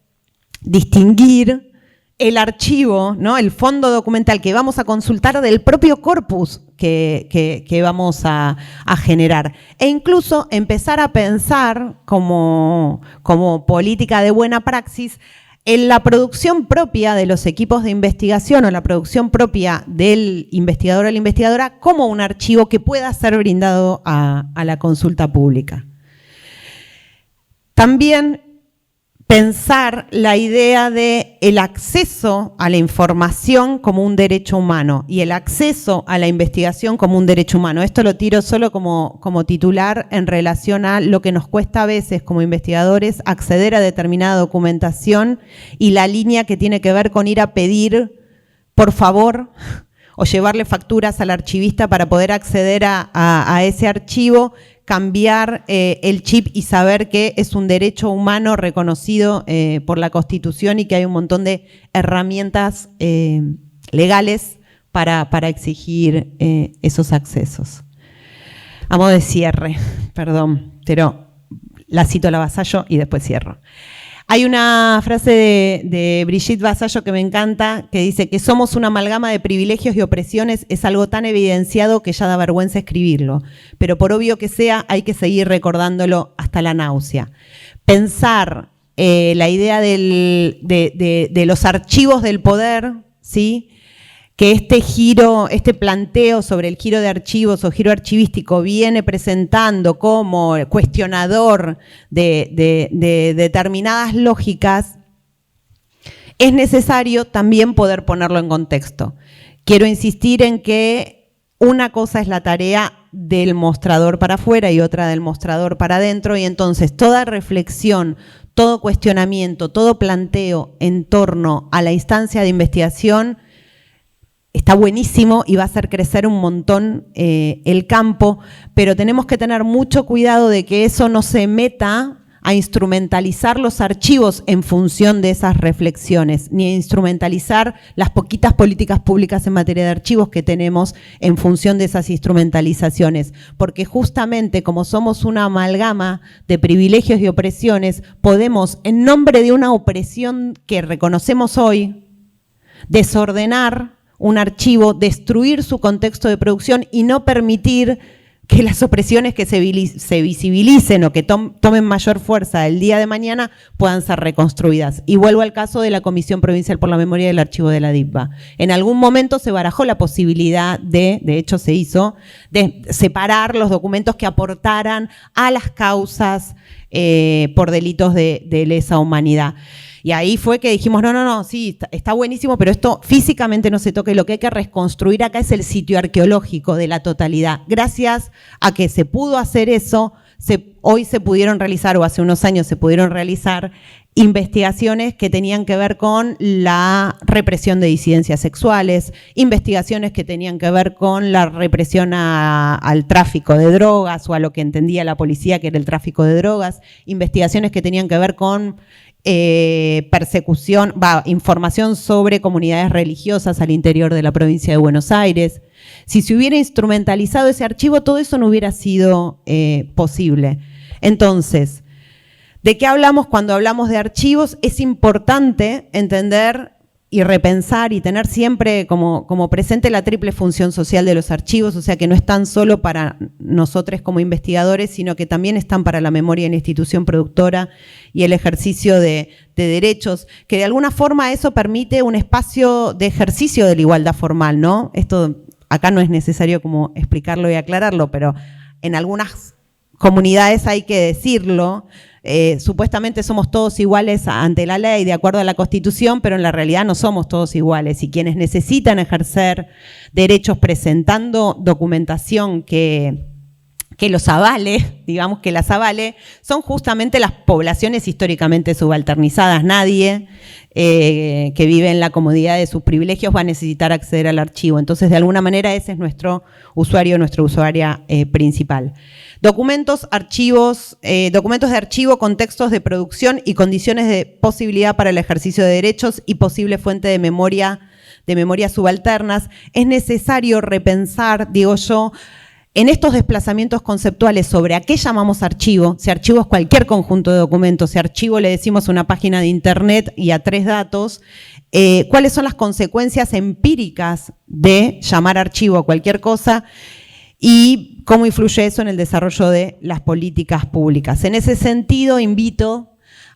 distinguir el archivo, ¿no?, el fondo documental que vamos a consultar del propio corpus que vamos a generar. E incluso empezar a pensar como política de buena praxis en la producción propia de los equipos de investigación o la producción propia del investigador o la investigadora como un archivo que pueda ser brindado a la consulta pública. También pensar la idea de el acceso a la información como un derecho humano y el acceso a la investigación como un derecho humano. Esto lo tiro solo como titular en relación a lo que nos cuesta a veces como investigadores acceder a determinada documentación y la línea que tiene que ver con ir a pedir, por favor, o llevarle facturas al archivista para poder acceder a ese archivo, cambiar el chip y saber que es un derecho humano reconocido por la Constitución y que hay un montón de herramientas legales para exigir esos accesos. A modo de cierre, perdón, pero la cito a la Vasallo y después cierro. Hay una frase de Brigitte Vasallo que me encanta, que dice que somos una amalgama de privilegios y opresiones, es algo tan evidenciado que ya da vergüenza escribirlo, pero por obvio que sea, hay que seguir recordándolo hasta la náusea. Pensar la idea de los archivos del poder, ¿sí? Que este planteo sobre el giro de archivos o giro archivístico viene presentando como cuestionador de determinadas lógicas, es necesario también poder ponerlo en contexto. Quiero insistir en que una cosa es la tarea del mostrador para afuera y otra del mostrador para adentro, y entonces toda reflexión, todo cuestionamiento, todo planteo en torno a la instancia de investigación está buenísimo y va a hacer crecer un montón el campo, pero tenemos que tener mucho cuidado de que eso no se meta a instrumentalizar los archivos en función de esas reflexiones, ni a instrumentalizar las poquitas políticas públicas en materia de archivos que tenemos en función de esas instrumentalizaciones, porque justamente como somos una amalgama de privilegios y opresiones, podemos, en nombre de una opresión que reconocemos hoy, desordenar un archivo, destruir su contexto de producción y no permitir que las opresiones que se visibilicen o que tomen mayor fuerza el día de mañana puedan ser reconstruidas. Y vuelvo al caso de la Comisión Provincial por la Memoria del Archivo de la DICBA. En algún momento se barajó la posibilidad de hecho se hizo, de separar los documentos que aportaran a las causas por delitos de lesa humanidad. Y ahí fue que dijimos, no, sí, está buenísimo, pero esto físicamente no se toca y lo que hay que reconstruir acá es el sitio arqueológico de la totalidad. Gracias a que se pudo hacer eso, hoy se pudieron realizar, o hace unos años se pudieron realizar, investigaciones que tenían que ver con la represión de disidencias sexuales, investigaciones que tenían que ver con la represión al tráfico de drogas o a lo que entendía la policía que era el tráfico de drogas, investigaciones que tenían que ver con información sobre comunidades religiosas al interior de la provincia de Buenos Aires. Si se hubiera instrumentalizado ese archivo, todo eso no hubiera sido posible. Entonces, ¿de qué hablamos cuando hablamos de archivos? Es importante entender y repensar y tener siempre como presente la triple función social de los archivos, o sea que no están solo para nosotros como investigadores, sino que también están para la memoria en la institución productora y el ejercicio de derechos, que de alguna forma eso permite un espacio de ejercicio de la igualdad formal, ¿no? Esto acá no es necesario como explicarlo y aclararlo, pero en algunas comunidades hay que decirlo. Supuestamente somos todos iguales ante la ley de acuerdo a la Constitución, pero en la realidad no somos todos iguales y quienes necesitan ejercer derechos presentando documentación que los avale, digamos que las avale, son justamente las poblaciones históricamente subalternizadas. Nadie que vive en la comodidad de sus privilegios va a necesitar acceder al archivo. Entonces, de alguna manera, ese es nuestro usuario, nuestra usuaria principal. Documentos, archivos, documentos de archivo, contextos de producción y condiciones de posibilidad para el ejercicio de derechos y posible fuente de memoria subalternas. Es necesario repensar, digo yo, en estos desplazamientos conceptuales sobre a qué llamamos archivo, si archivo es cualquier conjunto de documentos, si archivo le decimos una página de internet y a 3 datos, cuáles son las consecuencias empíricas de llamar archivo a cualquier cosa y cómo influye eso en el desarrollo de las políticas públicas. En ese sentido, invito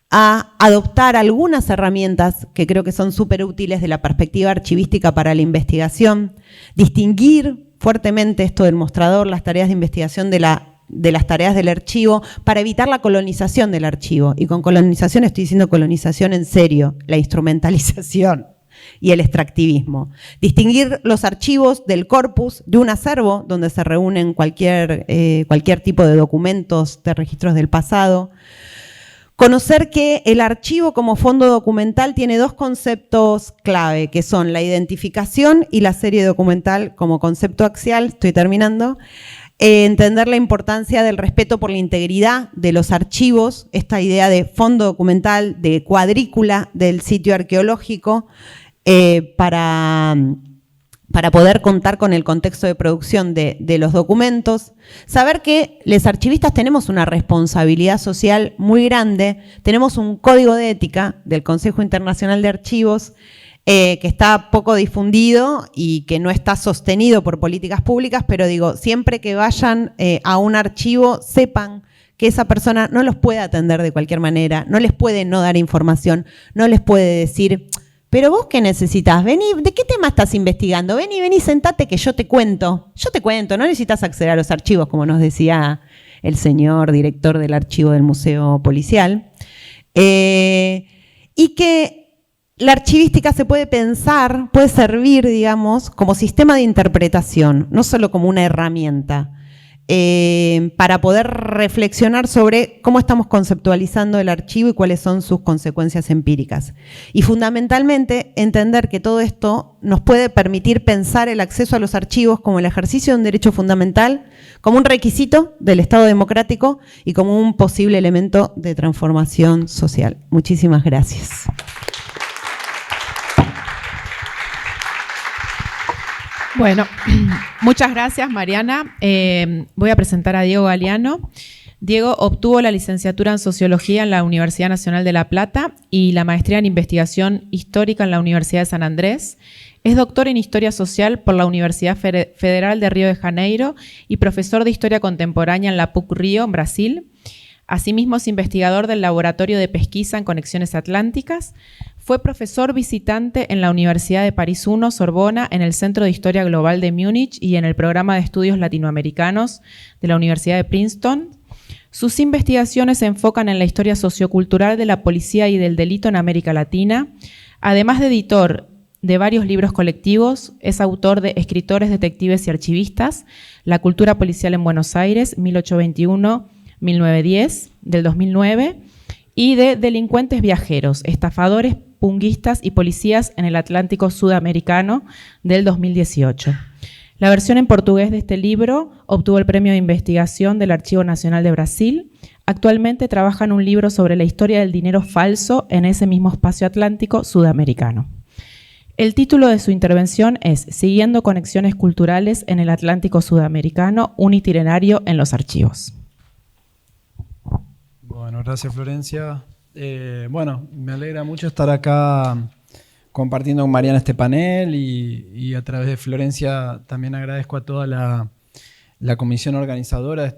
a adoptar algunas herramientas que creo que son súper útiles de la perspectiva archivística para la investigación, distinguir fuertemente esto del mostrador, las tareas de investigación de la las tareas del archivo para evitar la colonización del archivo. Y con colonización estoy diciendo colonización en serio, la instrumentalización y el extractivismo. Distinguir los archivos del corpus de un acervo donde se reúnen cualquier tipo de documentos, de registros del pasado. Conocer que el archivo como fondo documental tiene dos conceptos clave, que son la identificación y la serie documental como concepto axial. Estoy terminando. Entender la importancia del respeto por la integridad de los archivos, esta idea de fondo documental, de cuadrícula del sitio arqueológico, para poder contar con el contexto de producción de los documentos. Saber que los archivistas tenemos una responsabilidad social muy grande, tenemos un código de ética del Consejo Internacional de Archivos que está poco difundido y que no está sostenido por políticas públicas, pero digo, siempre que vayan a un archivo, sepan que esa persona no los puede atender de cualquier manera, no les puede no dar información, no les puede decir, pero vos qué necesitas, vení, ¿de qué tema estás investigando? Vení, sentate que yo te cuento, no necesitas acceder a los archivos, como nos decía el señor director del archivo del Museo Policial, y que la archivística se puede pensar, puede servir, digamos, como sistema de interpretación, no solo como una herramienta, para poder reflexionar sobre cómo estamos conceptualizando el archivo y cuáles son sus consecuencias empíricas. Y fundamentalmente entender que todo esto nos puede permitir pensar el acceso a los archivos como el ejercicio de un derecho fundamental, como un requisito del Estado democrático y como un posible elemento de transformación social. Muchísimas gracias. Bueno, muchas gracias, Mariana. Voy a presentar a Diego Galeano. Diego obtuvo la licenciatura en Sociología en la Universidad Nacional de La Plata y la maestría en Investigación Histórica en la Universidad de San Andrés. Es doctor en Historia Social por la Universidad Federal de Río de Janeiro y profesor de Historia Contemporánea en la PUC-Río, en Brasil. Asimismo, es investigador del Laboratorio de Pesquisa en Conexiones Atlánticas. Fue profesor visitante en la Universidad de París I, Sorbona, en el Centro de Historia Global de Múnich y en el Programa de Estudios Latinoamericanos de la Universidad de Princeton. Sus investigaciones se enfocan en la historia sociocultural de la policía y del delito en América Latina. Además de editor de varios libros colectivos, es autor de Escritores, Detectives y Archivistas, La cultura policial en Buenos Aires, 1821-1910, del 2009, y de Delincuentes viajeros, estafadores, punguistas y policías en el Atlántico Sudamericano, del 2018. La versión en portugués de este libro obtuvo el premio de investigación del Archivo Nacional de Brasil. Actualmente trabaja en un libro sobre la historia del dinero falso en ese mismo espacio atlántico sudamericano. El título de su intervención es Siguiendo conexiones culturales en el Atlántico Sudamericano, un itinerario en los archivos. Bueno, gracias, Florencia. Bueno, me alegra mucho estar acá compartiendo con Mariana este panel y a través de Florencia también agradezco a toda la comisión organizadora de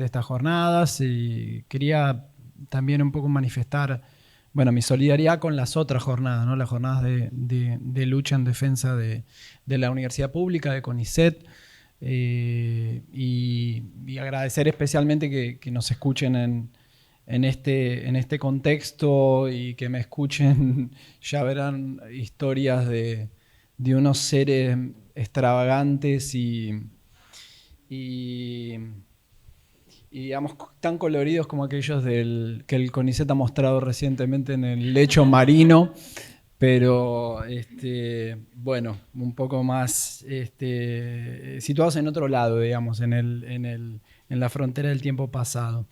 estas jornadas y quería también un poco manifestar, bueno, mi solidaridad con las otras jornadas, ¿no? Las jornadas de lucha en defensa de la universidad pública, de CONICET, y agradecer especialmente que nos escuchen en este contexto y que me escuchen. Ya verán historias de unos seres extravagantes y digamos tan coloridos como aquellos que el CONICET ha mostrado recientemente en el lecho marino, pero bueno, un poco más situados en otro lado, digamos, en la frontera del tiempo pasado.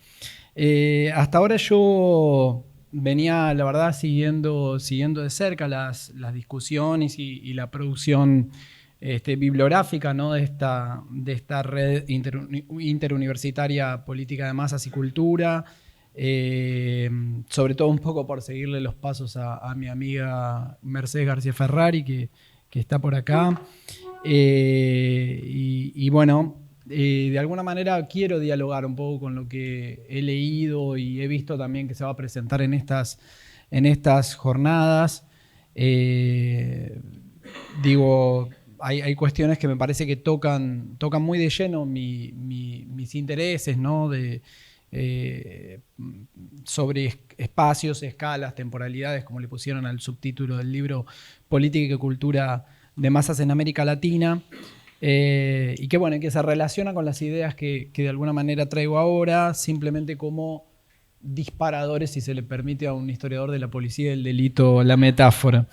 Hasta ahora yo venía, la verdad, siguiendo de cerca las discusiones y la producción bibliográfica, ¿no? de esta red interuniversitaria política de masas y cultura, sobre todo un poco por seguirle los pasos a mi amiga Mercedes García Ferrari, que está por acá. Y bueno, de alguna manera quiero dialogar un poco con lo que he leído y he visto también que se va a presentar en estas jornadas. Digo, hay cuestiones que me parece que tocan muy de lleno mis intereses, ¿no? Sobre espacios, escalas, temporalidades, como le pusieron al subtítulo del libro, Política y Cultura de Masas en América Latina, y que, bueno, que se relaciona con las ideas que de alguna manera traigo ahora, simplemente como disparadores, si se le permite a un historiador de la policía y del delito la metáfora.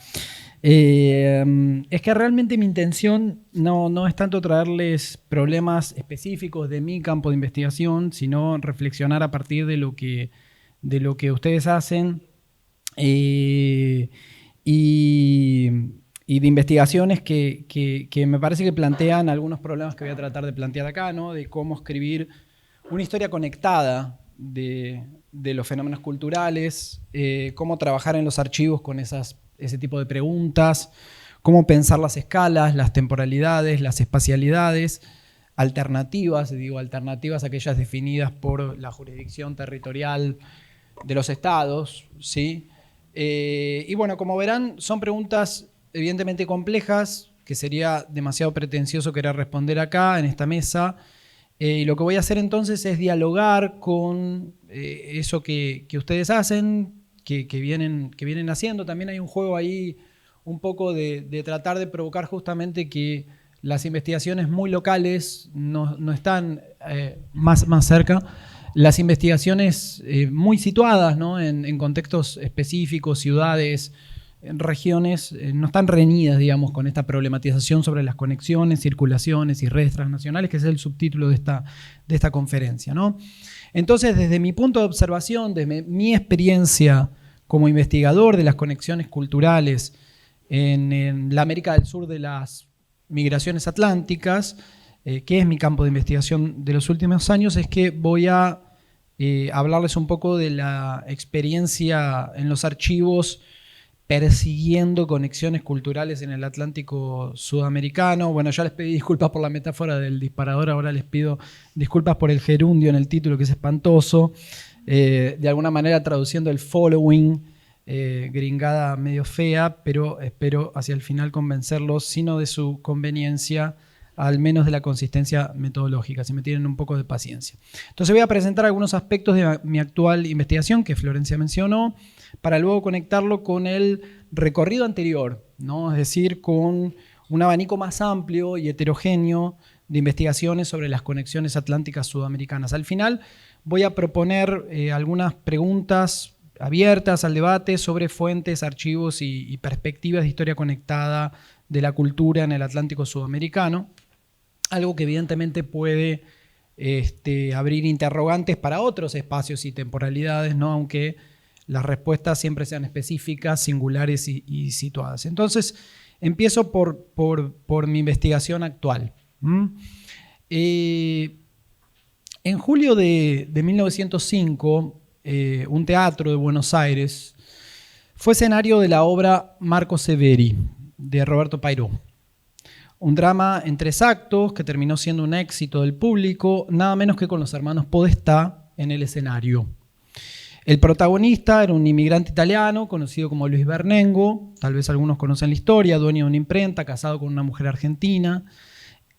Es que realmente mi intención no es tanto traerles problemas específicos de mi campo de investigación, sino reflexionar a partir de lo que ustedes hacen y de investigaciones que me parece que plantean algunos problemas que voy a tratar de plantear acá, ¿no? De cómo escribir una historia conectada de los fenómenos culturales, cómo trabajar en los archivos con ese tipo de preguntas, cómo pensar las escalas, las temporalidades, las espacialidades, alternativas aquellas definidas por la jurisdicción territorial de los estados, ¿sí? Y bueno, como verán, son preguntas evidentemente complejas, que sería demasiado pretencioso querer responder acá, en esta mesa. Y lo que voy a hacer entonces es dialogar con eso que ustedes hacen, que vienen haciendo. También hay un juego ahí un poco de tratar de provocar justamente que las investigaciones muy locales no están más cerca. Las investigaciones muy situadas, ¿no? en contextos específicos, ciudades, en regiones, no están reñidas, digamos, con esta problematización sobre las conexiones, circulaciones y redes transnacionales, que es el subtítulo de esta conferencia, ¿no? Entonces, desde mi punto de observación, desde mi experiencia como investigador de las conexiones culturales en la América del Sur de las migraciones atlánticas, que es mi campo de investigación de los últimos años, es que voy a hablarles un poco de la experiencia en los archivos persiguiendo conexiones culturales en el Atlántico sudamericano. Bueno, ya les pedí disculpas por la metáfora del disparador, ahora les pido disculpas por el gerundio en el título, que es espantoso. De alguna manera traduciendo el following, gringada medio fea, pero espero hacia el final convencerlos, si no de su conveniencia, al menos de la consistencia metodológica, si me tienen un poco de paciencia. Entonces voy a presentar algunos aspectos de mi actual investigación, que Florencia mencionó, para luego conectarlo con el recorrido anterior, ¿no? Es decir, con un abanico más amplio y heterogéneo de investigaciones sobre las conexiones atlánticas sudamericanas. Al final voy a proponer algunas preguntas abiertas al debate sobre fuentes, archivos y perspectivas de historia conectada de la cultura en el Atlántico sudamericano, algo que evidentemente puede abrir interrogantes para otros espacios y temporalidades, ¿no? Aunque las respuestas siempre sean específicas, singulares y situadas. Entonces, empiezo por mi investigación actual. En julio de 1905, un teatro de Buenos Aires fue escenario de la obra Marco Severi, de Roberto Pairó. Un drama en 3 actos que terminó siendo un éxito del público, nada menos que con los hermanos Podestá en el escenario. El protagonista era un inmigrante italiano conocido como Luis Bernengo, tal vez algunos conocen la historia, dueño de una imprenta, casado con una mujer argentina.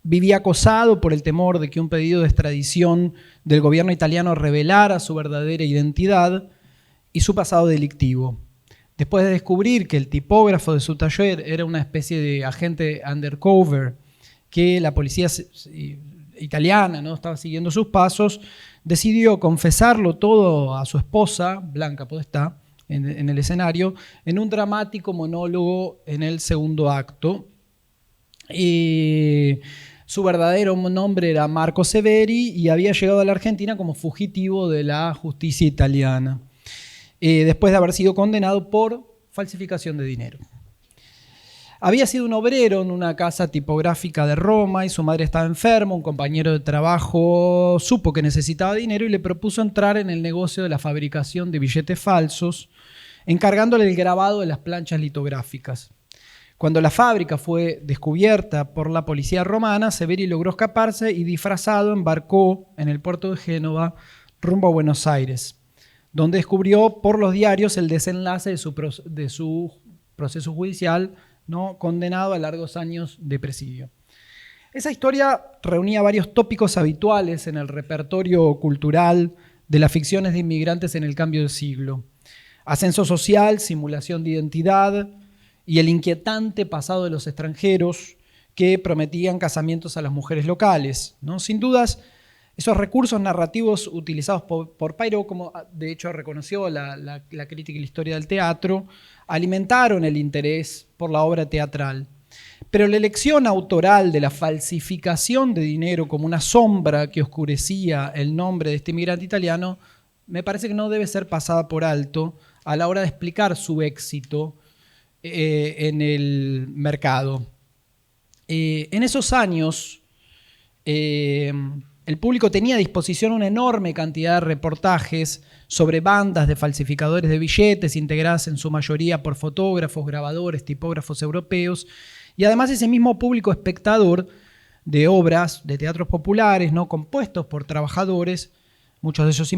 Vivía acosado por el temor de que un pedido de extradición del gobierno italiano revelara su verdadera identidad y su pasado delictivo. Después de descubrir que el tipógrafo de su taller era una especie de agente undercover, que la policía italiana, ¿no?, estaba siguiendo sus pasos, decidió confesarlo todo a su esposa, Blanca Podestá, en el escenario, en un dramático monólogo en el segundo acto. Su verdadero nombre era Marco Severi y había llegado a la Argentina como fugitivo de la justicia italiana, después de haber sido condenado por falsificación de dinero. Había sido un obrero en una casa tipográfica de Roma y su madre estaba enferma. Un compañero de trabajo supo que necesitaba dinero y le propuso entrar en el negocio de la fabricación de billetes falsos, encargándole el grabado de las planchas litográficas. Cuando la fábrica fue descubierta por la policía romana, Severi logró escaparse y, disfrazado, embarcó en el puerto de Génova rumbo a Buenos Aires, donde descubrió por los diarios el desenlace de su proceso judicial ¿no? Condenado a largos años de presidio. Esa historia reunía varios tópicos habituales en el repertorio cultural de las ficciones de inmigrantes en el cambio de siglo. Ascenso social, simulación de identidad y el inquietante pasado de los extranjeros que prometían casamientos a las mujeres locales, ¿no? Sin dudas, esos recursos narrativos utilizados por Pairo, como de hecho reconoció la crítica y la historia del teatro, alimentaron el interés por la obra teatral. Pero la elección autoral de la falsificación de dinero como una sombra que oscurecía el nombre de este inmigrante italiano, me parece que no debe ser pasada por alto a la hora de explicar su éxito en el mercado. En esos años, el público tenía a disposición una enorme cantidad de reportajes sobre bandas de falsificadores de billetes, integradas en su mayoría por fotógrafos, grabadores, tipógrafos europeos, y además ese mismo público espectador de obras de teatros populares, ¿no? Compuestos por trabajadores, muchos de ellos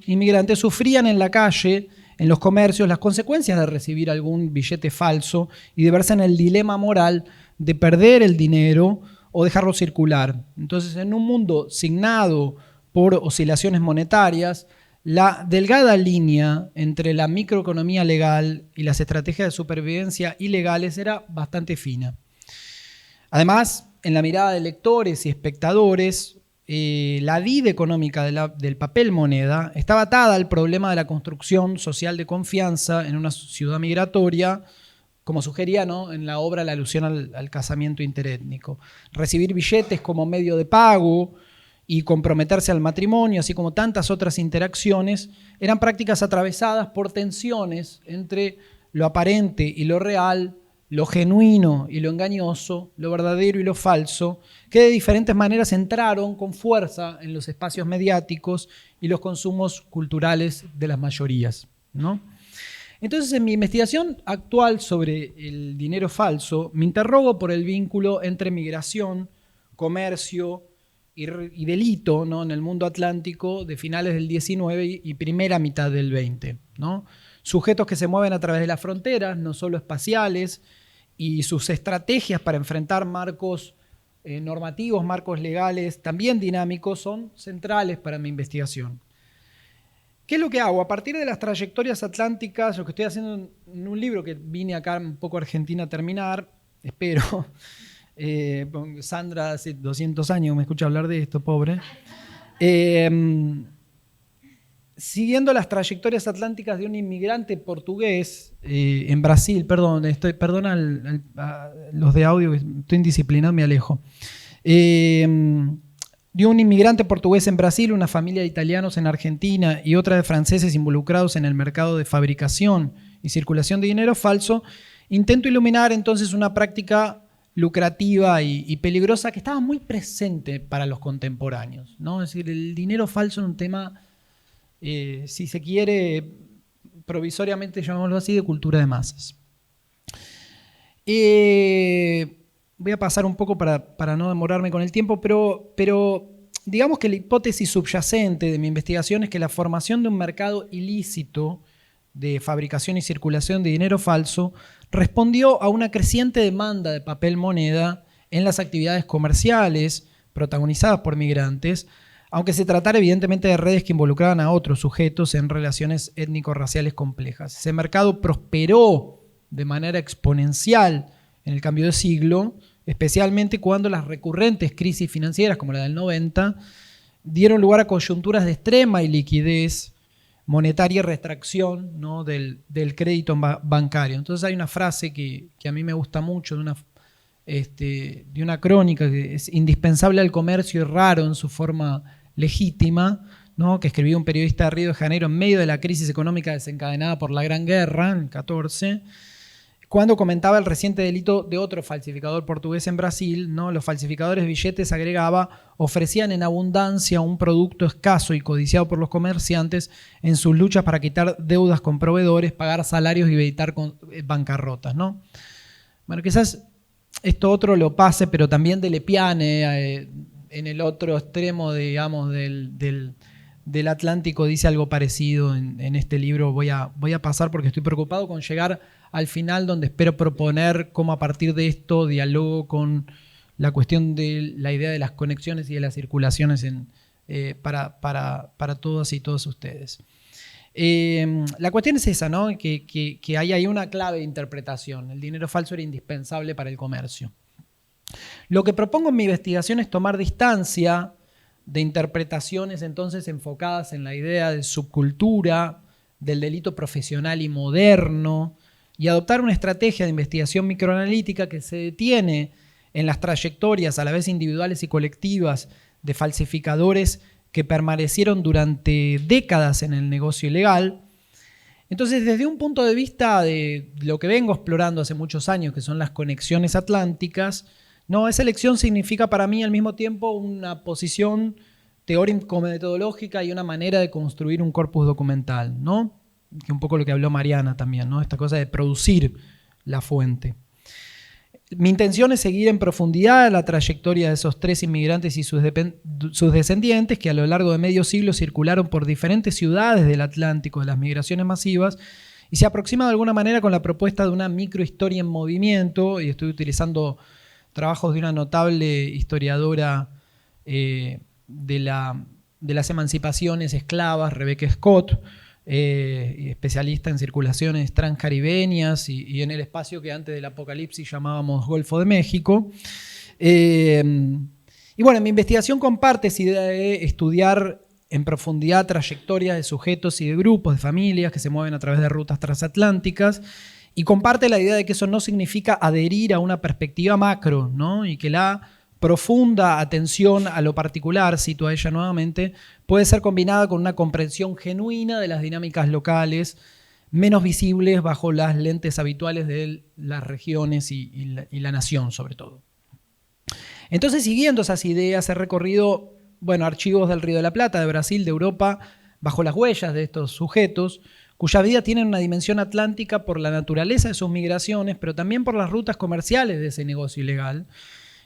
inmigrantes, sufrían en la calle, en los comercios, las consecuencias de recibir algún billete falso y de verse en el dilema moral de perder el dinero o dejarlo circular. Entonces, en un mundo signado por oscilaciones monetarias, la delgada línea entre la microeconomía legal y las estrategias de supervivencia ilegales era bastante fina. Además, en la mirada de lectores y espectadores, la vida económica del papel moneda estaba atada al problema de la construcción social de confianza en una ciudad migratoria, como sugería, ¿no?, en la obra la alusión al casamiento interétnico. Recibir billetes como medio de pago y comprometerse al matrimonio, así como tantas otras interacciones, eran prácticas atravesadas por tensiones entre lo aparente y lo real, lo genuino y lo engañoso, lo verdadero y lo falso, que de diferentes maneras entraron con fuerza en los espacios mediáticos y los consumos culturales de las mayorías, ¿no? Entonces, en mi investigación actual sobre el dinero falso, me interrogo por el vínculo entre migración, comercio y delito, ¿no?, en el mundo atlántico de finales del XIX y primera mitad del XX, ¿no? Sujetos que se mueven a través de las fronteras, no solo espaciales, y sus estrategias para enfrentar marcos normativos, marcos legales, también dinámicos, son centrales para mi investigación. ¿Qué es lo que hago? A partir de las trayectorias atlánticas, lo que estoy haciendo en un libro que vine acá un poco a Argentina a terminar, espero. Sandra hace 200 años me escucha hablar de esto, pobre. Siguiendo las trayectorias atlánticas de un inmigrante portugués en Brasil, perdona a los de audio, estoy indisciplinado, me alejo. De un inmigrante portugués en Brasil, una familia de italianos en Argentina y otra de franceses involucrados en el mercado de fabricación y circulación de dinero falso, intento iluminar entonces una práctica lucrativa y peligrosa que estaba muy presente para los contemporáneos, ¿no? Es decir, el dinero falso es un tema, si se quiere, provisoriamente llamémoslo así, de cultura de masas. Voy a pasar un poco para no demorarme con el tiempo, pero digamos que la hipótesis subyacente de mi investigación es que la formación de un mercado ilícito de fabricación y circulación de dinero falso respondió a una creciente demanda de papel moneda en las actividades comerciales protagonizadas por migrantes, aunque se tratara evidentemente de redes que involucraban a otros sujetos en relaciones étnico-raciales complejas. Ese mercado prosperó de manera exponencial en el cambio de siglo, especialmente cuando las recurrentes crisis financieras, como la del 90, dieron lugar a coyunturas de extrema iliquidez monetaria y restricción, ¿no?, del crédito bancario. Entonces hay una frase que a mí me gusta mucho de una crónica que es indispensable al comercio y raro en su forma legítima, ¿no?, que escribió un periodista de Río de Janeiro en medio de la crisis económica desencadenada por la Gran Guerra, en el 14, cuando comentaba el reciente delito de otro falsificador portugués en Brasil, ¿no? Los falsificadores de billetes, agregaba, ofrecían en abundancia un producto escaso y codiciado por los comerciantes en sus luchas para quitar deudas con proveedores, pagar salarios y evitar bancarrotas, ¿no? Bueno, quizás esto otro lo pase, pero también de Lepiane, en el otro extremo, digamos, del Atlántico, dice algo parecido en este libro. Voy a pasar porque estoy preocupado con llegar al final, donde espero proponer cómo a partir de esto dialogo con la cuestión de la idea de las conexiones y de las circulaciones para todas y todos ustedes. La cuestión es esa, ¿no? Que hay ahí una clave de interpretación. El dinero falso era indispensable para el comercio. Lo que propongo en mi investigación es tomar distancia de interpretaciones entonces enfocadas en la idea de subcultura, del delito profesional y moderno, y adoptar una estrategia de investigación microanalítica que se detiene en las trayectorias a la vez individuales y colectivas de falsificadores que permanecieron durante décadas en el negocio ilegal. Entonces, desde un punto de vista de lo que vengo explorando hace muchos años, que son las conexiones atlánticas, no, esa elección significa para mí al mismo tiempo una posición teórico-metodológica y una manera de construir un corpus documental, ¿no? Que un poco lo que habló Mariana también, ¿no? Esta cosa de producir la fuente. Mi intención es seguir en profundidad la trayectoria de esos 3 inmigrantes y sus descendientes que a lo largo de medio siglo circularon por diferentes ciudades del Atlántico de las migraciones masivas y se aproxima de alguna manera con la propuesta de una microhistoria en movimiento, y estoy utilizando trabajos de una notable historiadora de las emancipaciones esclavas, Rebecca Scott, especialista en circulaciones transcaribeñas y en el espacio que antes del apocalipsis llamábamos Golfo de México. Y bueno, mi investigación comparte esa idea de estudiar en profundidad trayectorias de sujetos y de grupos, de familias que se mueven a través de rutas transatlánticas, y comparte la idea de que eso no significa adherir a una perspectiva macro, ¿no? Y que la profunda atención a lo particular, cito a ella nuevamente, puede ser combinada con una comprensión genuina de las dinámicas locales, menos visibles bajo las lentes habituales de las regiones y la nación, sobre todo. Entonces, siguiendo esas ideas, he recorrido, bueno, archivos del Río de la Plata, de Brasil, de Europa, bajo las huellas de estos sujetos, cuya vida tiene una dimensión atlántica por la naturaleza de sus migraciones, pero también por las rutas comerciales de ese negocio ilegal,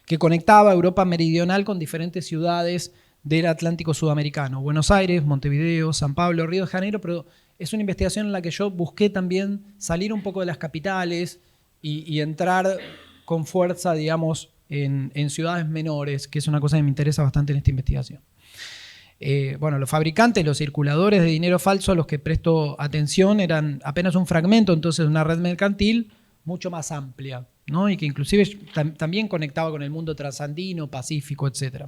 que conectaba Europa meridional con diferentes ciudades del Atlántico sudamericano, Buenos Aires, Montevideo, San Pablo, Río de Janeiro, pero es una investigación en la que yo busqué también salir un poco de las capitales y entrar con fuerza, digamos, en ciudades menores, que es una cosa que me interesa bastante en esta investigación. Bueno, los fabricantes, los circuladores de dinero falso a los que presto atención eran apenas un fragmento entonces de una red mercantil mucho más amplia, ¿no? Y que inclusive también conectaba con el mundo trasandino, pacífico, etc.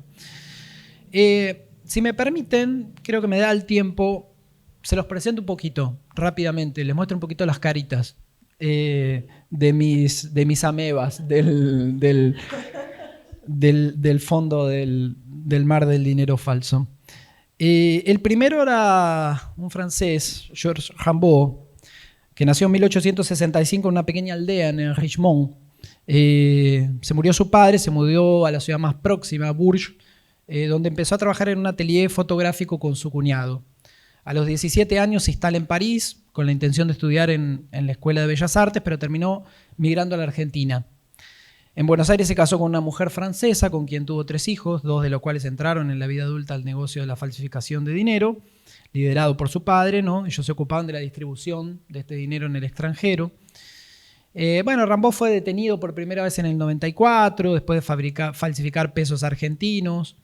Si me permiten, creo que me da el tiempo, se los presento un poquito rápidamente, les muestro un poquito las caritas de mis amebas del fondo del mar del dinero falso. El primero era un francés, Georges Rimbaud, que nació en 1865 en una pequeña aldea en Richmond. Se murió su padre, se mudó a la ciudad más próxima, Bourges, donde empezó a trabajar en un atelier fotográfico con su cuñado. A los 17 años se instala en París con la intención de estudiar en la Escuela de Bellas Artes, pero terminó migrando a la Argentina. En Buenos Aires se casó con una mujer francesa con quien tuvo 3 hijos, 2 de los cuales entraron en la vida adulta al negocio de la falsificación de dinero, liderado por su padre, ¿no? Ellos se ocupaban de la distribución de este dinero en el extranjero. Bueno, Rimbaud fue detenido por primera vez en el 94, después de falsificar pesos argentinos,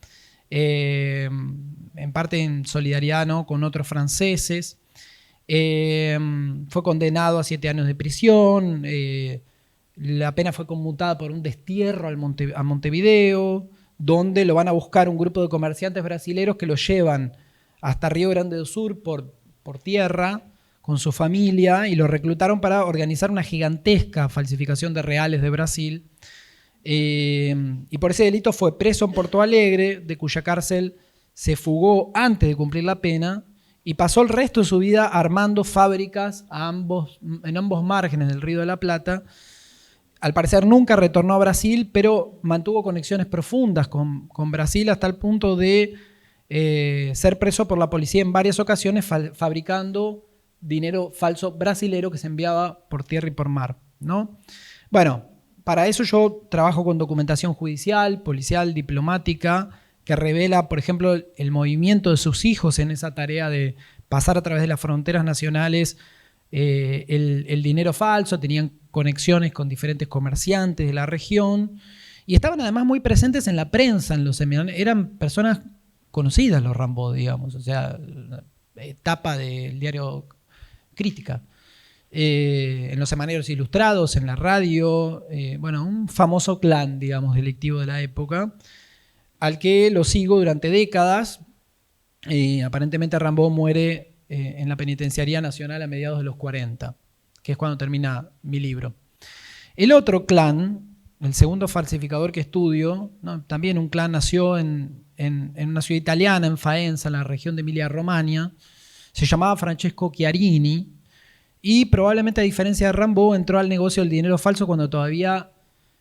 en parte en solidaridad, ¿no?, con otros franceses. Fue condenado a 7 años de prisión. La pena fue conmutada por un destierro a Montevideo, donde lo van a buscar un grupo de comerciantes brasileros que lo llevan hasta Río Grande do Sur por tierra con su familia y lo reclutaron para organizar una gigantesca falsificación de reales de Brasil. Y por ese delito fue preso en Porto Alegre, de cuya cárcel se fugó antes de cumplir la pena y pasó el resto de su vida armando fábricas en ambos márgenes del Río de la Plata. Al parecer nunca retornó a Brasil, pero mantuvo conexiones profundas con Brasil hasta el punto de ser preso por la policía en varias ocasiones fabricando dinero falso brasilero que se enviaba por tierra y por mar, ¿no? Bueno, para eso yo trabajo con documentación judicial, policial, diplomática, que revela, por ejemplo, el movimiento de sus hijos en esa tarea de pasar a través de las fronteras nacionales el dinero falso, tenían conexiones con diferentes comerciantes de la región y estaban además muy presentes en la prensa, en los seminarios. Eran personas conocidas los Rambaud, digamos, o sea, tapa del diario Crítica. En los semanarios ilustrados, en la radio, bueno, un famoso clan, digamos, delictivo de la época, al que lo sigo durante décadas. Aparentemente Rambaud muere en la Penitenciaría Nacional a mediados de los 40, que es cuando termina mi libro. El otro clan, el segundo falsificador que estudio, ¿no? También un clan, nació en una ciudad italiana, en Faenza, en la región de Emilia-Romagna, se llamaba Francesco Chiarini, y probablemente a diferencia de Rambaud entró al negocio del dinero falso cuando todavía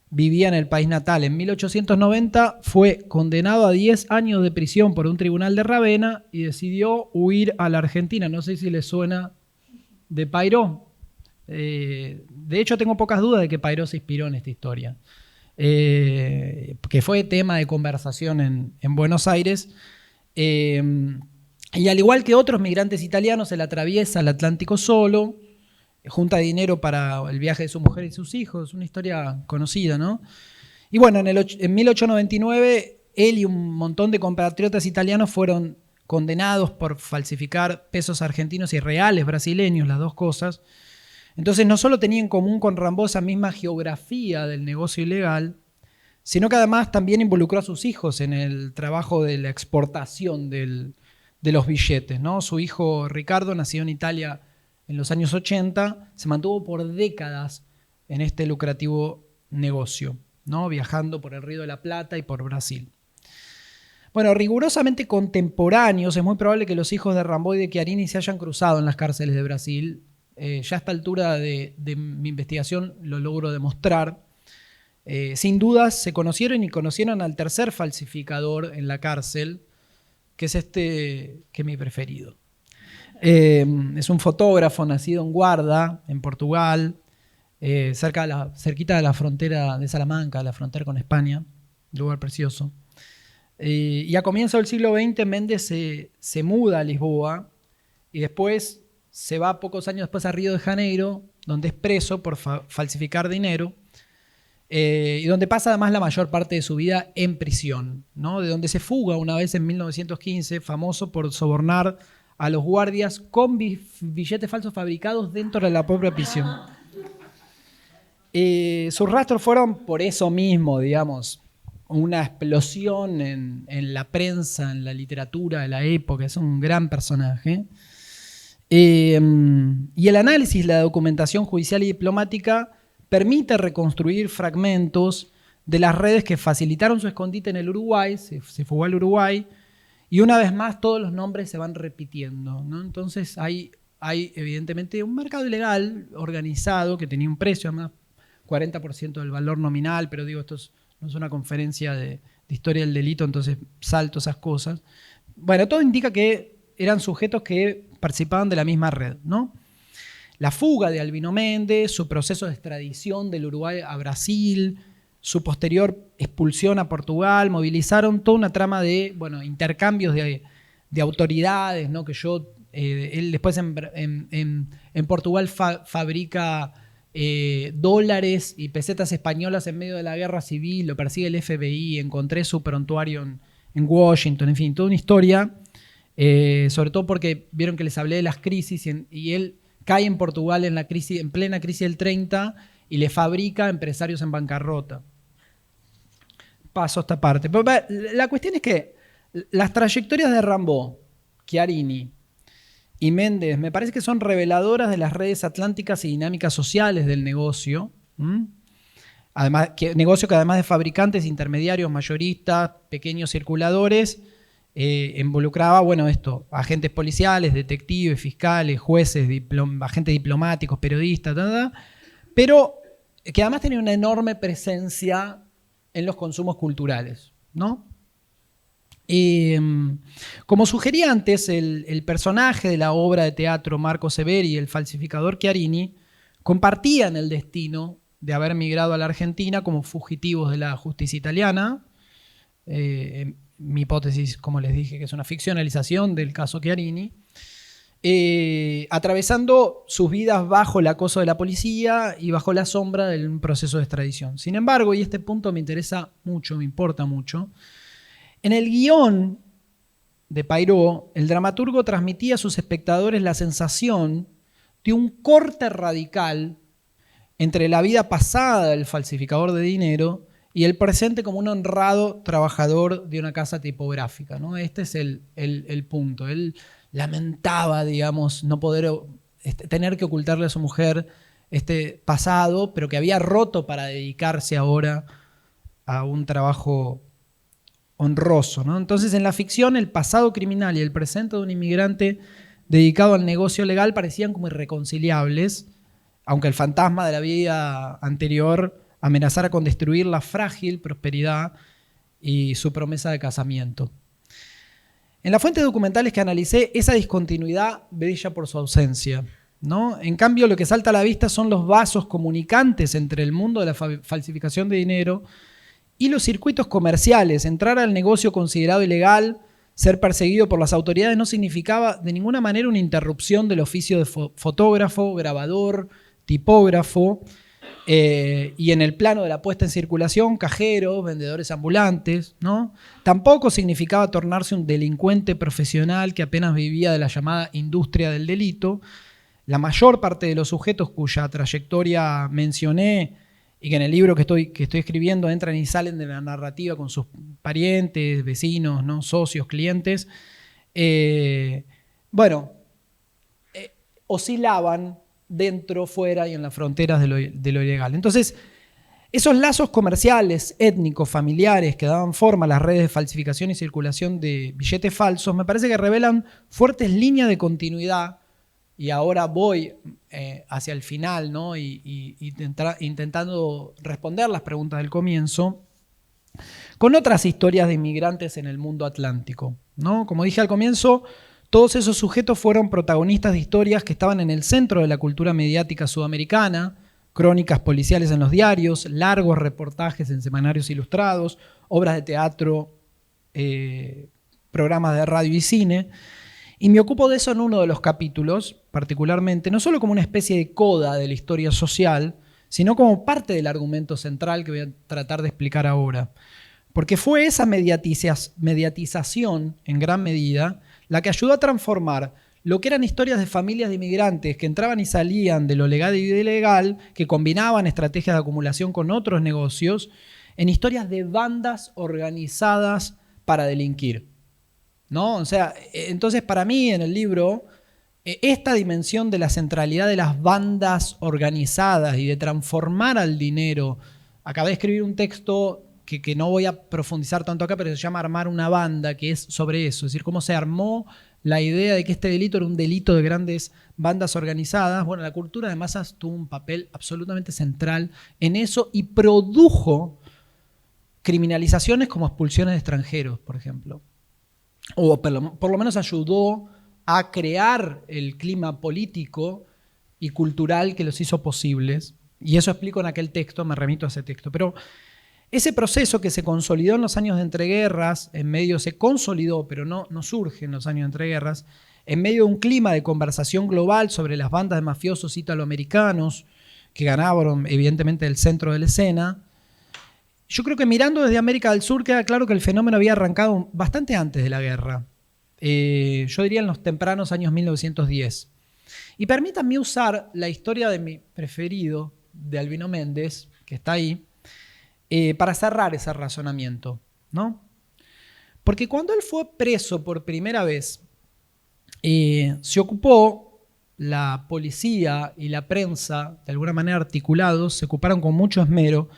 vivía en el país natal. En 1890 fue condenado a 10 años de prisión por un tribunal de Ravenna y decidió huir a la Argentina. No sé si les suena de Pairó. De hecho, tengo pocas dudas de que Pairó se inspiró en esta historia, que fue tema de conversación en Buenos Aires. Y al igual que otros migrantes italianos, él atraviesa el Atlántico solo, junta dinero para el viaje de su mujer y sus hijos, una historia conocida, ¿no? Y bueno, en 1899 él y un montón de compatriotas italianos fueron condenados por falsificar pesos argentinos y reales brasileños, las dos cosas. Entonces no solo tenía en común con Rambaud esa misma geografía del negocio ilegal, sino que además también involucró a sus hijos en el trabajo de la exportación de los billetes, ¿no? Su hijo Ricardo, nacido en Italia en los años 80, se mantuvo por décadas en este lucrativo negocio, ¿no? Viajando por el Río de la Plata y por Brasil. Bueno, rigurosamente contemporáneos, es muy probable que los hijos de Rambaud y de Chiarini se hayan cruzado en las cárceles de Brasil. Ya a esta altura de mi investigación lo logro demostrar. Sin dudas se conocieron y conocieron al tercer falsificador en la cárcel, que es este que es mi preferido. Es un fotógrafo nacido en Guarda, en Portugal, cerquita de la frontera de Salamanca, la frontera con España, un lugar precioso. Y a comienzos del siglo XX Méndez se muda a Lisboa y después se va pocos años después a Río de Janeiro, donde es preso por falsificar dinero, y donde pasa además la mayor parte de su vida en prisión, ¿no? De donde se fuga una vez en 1915, famoso por sobornar a los guardias con billetes falsos fabricados dentro de la propia prisión. Sus rastros fueron por eso mismo, digamos, una explosión en la prensa, en la literatura de la época. Es un gran personaje. Y el análisis, la documentación judicial y diplomática permite reconstruir fragmentos de las redes que facilitaron su escondite en el Uruguay, se fugó al Uruguay, y una vez más todos los nombres se van repitiendo, ¿no? Entonces hay evidentemente un mercado ilegal organizado que tenía un precio, además 40% del valor nominal, pero digo, no es una conferencia de historia del delito, entonces salto esas cosas. Bueno, todo indica que eran sujetos que participaban de la misma red, ¿no? La fuga de Albino Méndez, su proceso de extradición del Uruguay a Brasil, su posterior expulsión a Portugal, movilizaron toda una trama de intercambios de autoridades, ¿no? Que él después en Portugal fabrica dólares y pesetas españolas en medio de la guerra civil, lo persigue el FBI, encontré su prontuario en Washington, en fin, toda una historia, sobre todo porque vieron que les hablé de las crisis y él cae en Portugal en plena crisis del 30 y le fabrica empresarios en bancarrota. Paso esta parte. Pero la cuestión es que las trayectorias de Rambaud, Chiarini y Méndez me parece que son reveladoras de las redes atlánticas y dinámicas sociales del negocio. Además, negocio que además de fabricantes, intermediarios, mayoristas, pequeños circuladores, involucraba, agentes policiales, detectives, fiscales, jueces, agentes diplomáticos, periodistas, pero que además tenía una enorme presencia en los consumos culturales, ¿no? Como sugería antes, el personaje de la obra de teatro Marco Severi y el falsificador Chiarini compartían el destino de haber migrado a la Argentina como fugitivos de la justicia italiana. Mi hipótesis, como les dije, que es una ficcionalización del caso Chiarini. atravesando sus vidas bajo el acoso de la policía y bajo la sombra del proceso de extradición. Sin embargo, y este punto me interesa mucho, me importa mucho, en el guión de Poirot, el dramaturgo transmitía a sus espectadores la sensación de un corte radical entre la vida pasada del falsificador de dinero y el presente como un honrado trabajador de una casa tipográfica, ¿no? Este es el punto. Él lamentaba, digamos, no poder tener que ocultarle a su mujer este pasado, pero que había roto para dedicarse ahora a un trabajo honroso, ¿no? Entonces, en la ficción, el pasado criminal y el presente de un inmigrante dedicado al negocio legal parecían como irreconciliables, aunque el fantasma de la vida anterior amenazara con destruir la frágil prosperidad y su promesa de casamiento. En las fuentes documentales que analicé, esa discontinuidad brilla por su ausencia, ¿no? En cambio, lo que salta a la vista son los vasos comunicantes entre el mundo de la falsificación de dinero y los circuitos comerciales. Entrar al negocio considerado ilegal, ser perseguido por las autoridades, no significaba de ninguna manera una interrupción del oficio de fotógrafo, grabador, tipógrafo, y en el plano de la puesta en circulación, cajeros, vendedores ambulantes, ¿no? Tampoco significaba tornarse un delincuente profesional que apenas vivía de la llamada industria del delito. La mayor parte de los sujetos cuya trayectoria mencioné y que en el libro que estoy escribiendo entran y salen de la narrativa con sus parientes, vecinos, ¿no? Socios, clientes, oscilaban dentro, fuera y en las fronteras de lo ilegal. Entonces, esos lazos comerciales, étnicos, familiares que daban forma a las redes de falsificación y circulación de billetes falsos, me parece que revelan fuertes líneas de continuidad, y ahora voy hacia el final, ¿no? y intentando responder las preguntas del comienzo, con otras historias de inmigrantes en el mundo atlántico, ¿no? Como dije al comienzo, todos esos sujetos fueron protagonistas de historias que estaban en el centro de la cultura mediática sudamericana, crónicas policiales en los diarios, largos reportajes en semanarios ilustrados, obras de teatro, programas de radio y cine. Y me ocupo de eso en uno de los capítulos, particularmente, no solo como una especie de coda de la historia social, sino como parte del argumento central que voy a tratar de explicar ahora. Porque fue esa mediatización, en gran medida, la que ayudó a transformar lo que eran historias de familias de inmigrantes que entraban y salían de lo legal y de ilegal, que combinaban estrategias de acumulación con otros negocios, en historias de bandas organizadas para delinquir, ¿no? O sea, entonces para mí en el libro, esta dimensión de la centralidad de las bandas organizadas y de transformar al dinero, acabé de escribir un texto que no voy a profundizar tanto acá, pero se llama Armar una banda, que es sobre eso, es decir, cómo se armó la idea de que este delito era un delito de grandes bandas organizadas. Bueno, la cultura de masas tuvo un papel absolutamente central en eso y produjo criminalizaciones como expulsiones de extranjeros, por ejemplo. O por lo menos ayudó a crear el clima político y cultural que los hizo posibles. Y eso explico en aquel texto, me remito a ese texto. Pero ese proceso que se consolidó en los años de entreguerras, se consolidó, pero no surge en los años de entreguerras, en medio de un clima de conversación global sobre las bandas de mafiosos italoamericanos que ganaron evidentemente el centro de la escena. Yo creo que mirando desde América del Sur queda claro que el fenómeno había arrancado bastante antes de la guerra. Yo diría en los tempranos años 1910. Y permítanme usar la historia de mi preferido, de Albino Méndez, que está ahí, para cerrar ese razonamiento, ¿no? Porque cuando él fue preso por primera vez, se ocupó la policía y la prensa, de alguna manera articulados, se ocuparon con mucho esmero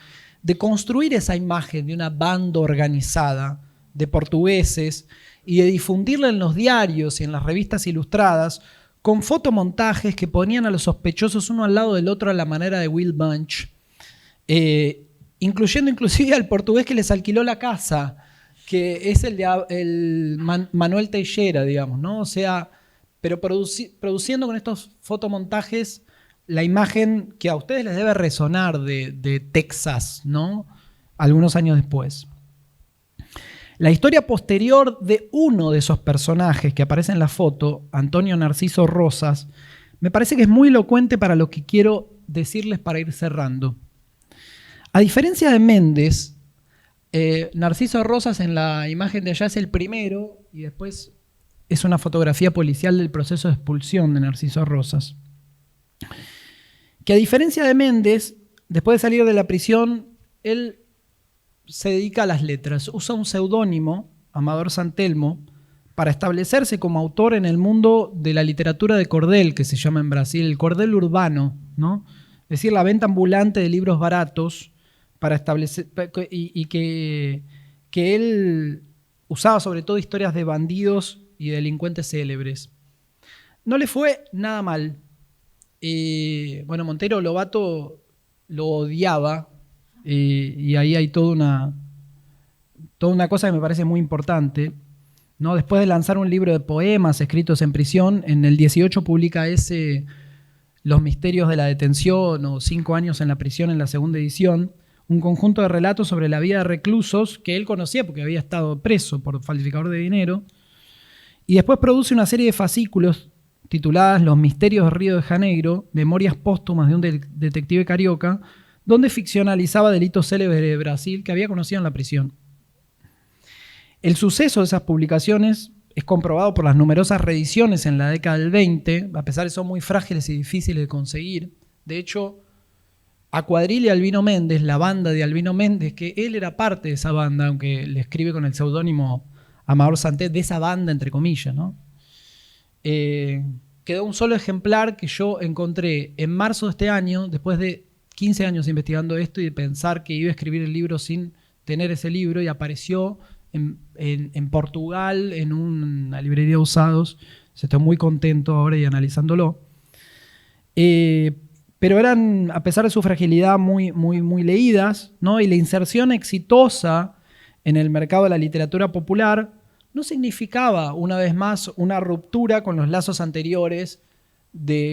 de construir esa imagen de una banda organizada de portugueses y de difundirla en los diarios y en las revistas ilustradas con fotomontajes que ponían a los sospechosos uno al lado del otro a la manera de Will Bunch, incluyendo inclusive al portugués que les alquiló la casa, que es el Manuel Teixeira, digamos, ¿no? O sea, pero produciendo con estos fotomontajes la imagen que a ustedes les debe resonar de Texas, ¿no? Algunos años después. La historia posterior de uno de esos personajes que aparece en la foto, Antonio Narciso Rosas, me parece que es muy elocuente para lo que quiero decirles para ir cerrando. A diferencia de Méndez, Narciso Rosas en la imagen de allá es el primero y después es una fotografía policial del proceso de expulsión de Narciso Rosas. Que a diferencia de Méndez, después de salir de la prisión, él se dedica a las letras. Usa un seudónimo, Amador Santelmo, para establecerse como autor en el mundo de la literatura de cordel, que se llama en Brasil, el cordel urbano, ¿no? Es decir, la venta ambulante de libros baratos para establecer, y que él usaba sobre todo historias de bandidos y delincuentes célebres. No le fue nada mal. Bueno, Monteiro Lobato lo odiaba y ahí hay toda una cosa que me parece muy importante, ¿no? Después de lanzar un libro de poemas escritos en prisión, en el 18 publica Los misterios de la detención o 5 años en la prisión en la segunda edición, un conjunto de relatos sobre la vida de reclusos que él conocía porque había estado preso por falsificador de dinero. Y después produce una serie de fascículos tituladas Los misterios de Río de Janeiro, memorias póstumas de un detective carioca, donde ficcionalizaba delitos célebres de Brasil que había conocido en la prisión. El suceso de esas publicaciones es comprobado por las numerosas reediciones en la década del 20, a pesar de que son muy frágiles y difíciles de conseguir. De hecho, a Cuadrilla Albino Méndez, la banda de Albino Méndez, que él era parte de esa banda, aunque le escribe con el seudónimo Amador Santelmo, de esa banda, entre comillas, ¿no? Quedó un solo ejemplar que yo encontré en marzo de este año, después de 15 años investigando esto y de pensar que iba a escribir el libro sin tener ese libro, y apareció en Portugal, en una librería de usados. Estoy muy contento ahora y analizándolo. Pero eran, a pesar de su fragilidad, muy leídas, ¿no? Y la inserción exitosa en el mercado de la literatura popular no significaba, una vez más, una ruptura con los lazos anteriores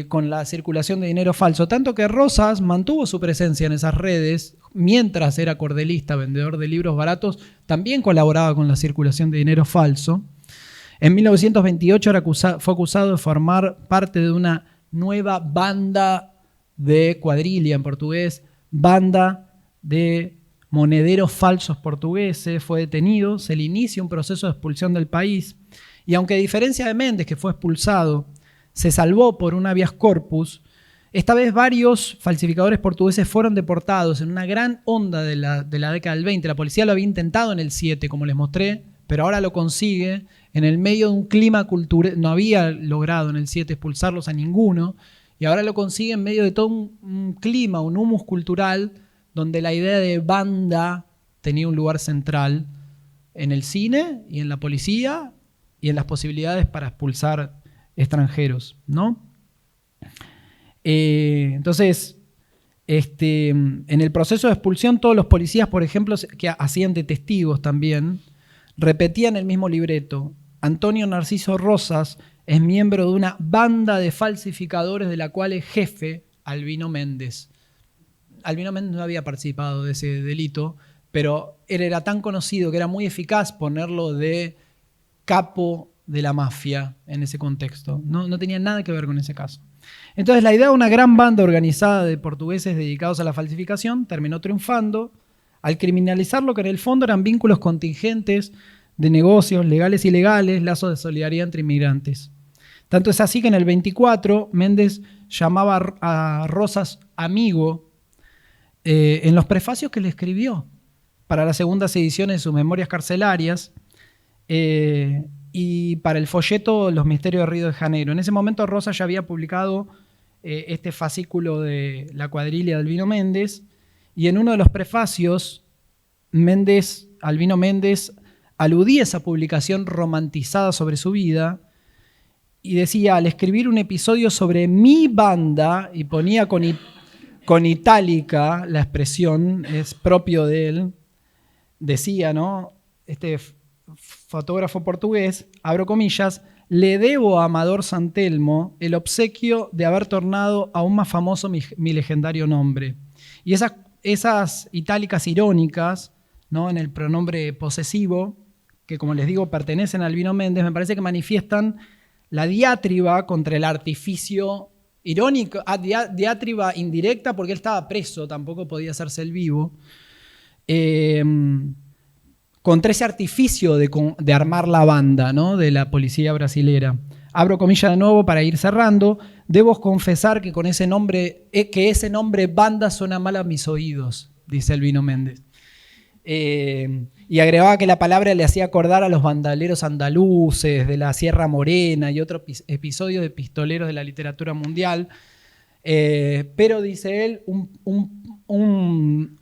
con la circulación de dinero falso. Tanto que Rosas mantuvo su presencia en esas redes, mientras era cordelista, vendedor de libros baratos, también colaboraba con la circulación de dinero falso. En 1928 fue acusado de formar parte de una nueva banda de cuadrilla, en portugués, banda de monederos falsos portugueses. Fue detenido, se le inicia un proceso de expulsión del país, y aunque a diferencia de Méndez, que fue expulsado, se salvó por un habeas corpus, esta vez varios falsificadores portugueses fueron deportados en una gran onda de la década del 20. La policía lo había intentado en el 7, como les mostré, pero ahora lo consigue en el medio de un clima cultural. No había logrado en el 7 expulsarlos a ninguno, y ahora lo consigue en medio de todo un clima, un humus cultural, donde la idea de banda tenía un lugar central en el cine y en la policía y en las posibilidades para expulsar extranjeros, ¿no? Entonces, en el proceso de expulsión, todos los policías, por ejemplo, que hacían de testigos también, repetían el mismo libreto. Antonio Narciso Rosas es miembro de una banda de falsificadores de la cual es jefe Albino Méndez. Albino Méndez no había participado de ese delito, pero él era tan conocido que era muy eficaz ponerlo de capo de la mafia en ese contexto. No tenía nada que ver con ese caso. Entonces la idea de una gran banda organizada de portugueses dedicados a la falsificación terminó triunfando al criminalizar lo que en el fondo eran vínculos contingentes de negocios legales y ilegales, lazos de solidaridad entre inmigrantes. Tanto es así que en el 24 Méndez llamaba a Rosas amigo en los prefacios que le escribió para las segundas ediciones de sus memorias carcelarias y para el folleto Los misterios de Río de Janeiro. En ese momento Rosas ya había publicado este fascículo de La cuadrilla de Albino Méndez, y en uno de los prefacios Albino Méndez aludía a esa publicación romantizada sobre su vida y decía: al escribir un episodio sobre mi banda, y ponía con itálica la expresión, es propio de él, decía, ¿no? Este fotógrafo portugués, abro comillas, le debo a Amador Santelmo el obsequio de haber tornado aún más famoso mi legendario nombre. Y esas itálicas irónicas, ¿no? En el pronombre posesivo, que como les digo pertenecen a Albino Méndez, me parece que manifiestan la diátriba contra el artificio irónico, diátriba indirecta porque él estaba preso, tampoco podía hacerse el vivo, contra ese artificio de armar la banda, ¿no?, de la policía brasilera. Abro comillas de nuevo para ir cerrando. Debo confesar que con ese nombre banda suena mal a mis oídos, dice Albino Méndez. Y agregaba que la palabra le hacía acordar a los bandaleros andaluces de la Sierra Morena y otros episodios de pistoleros de la literatura mundial. Pero, dice él, un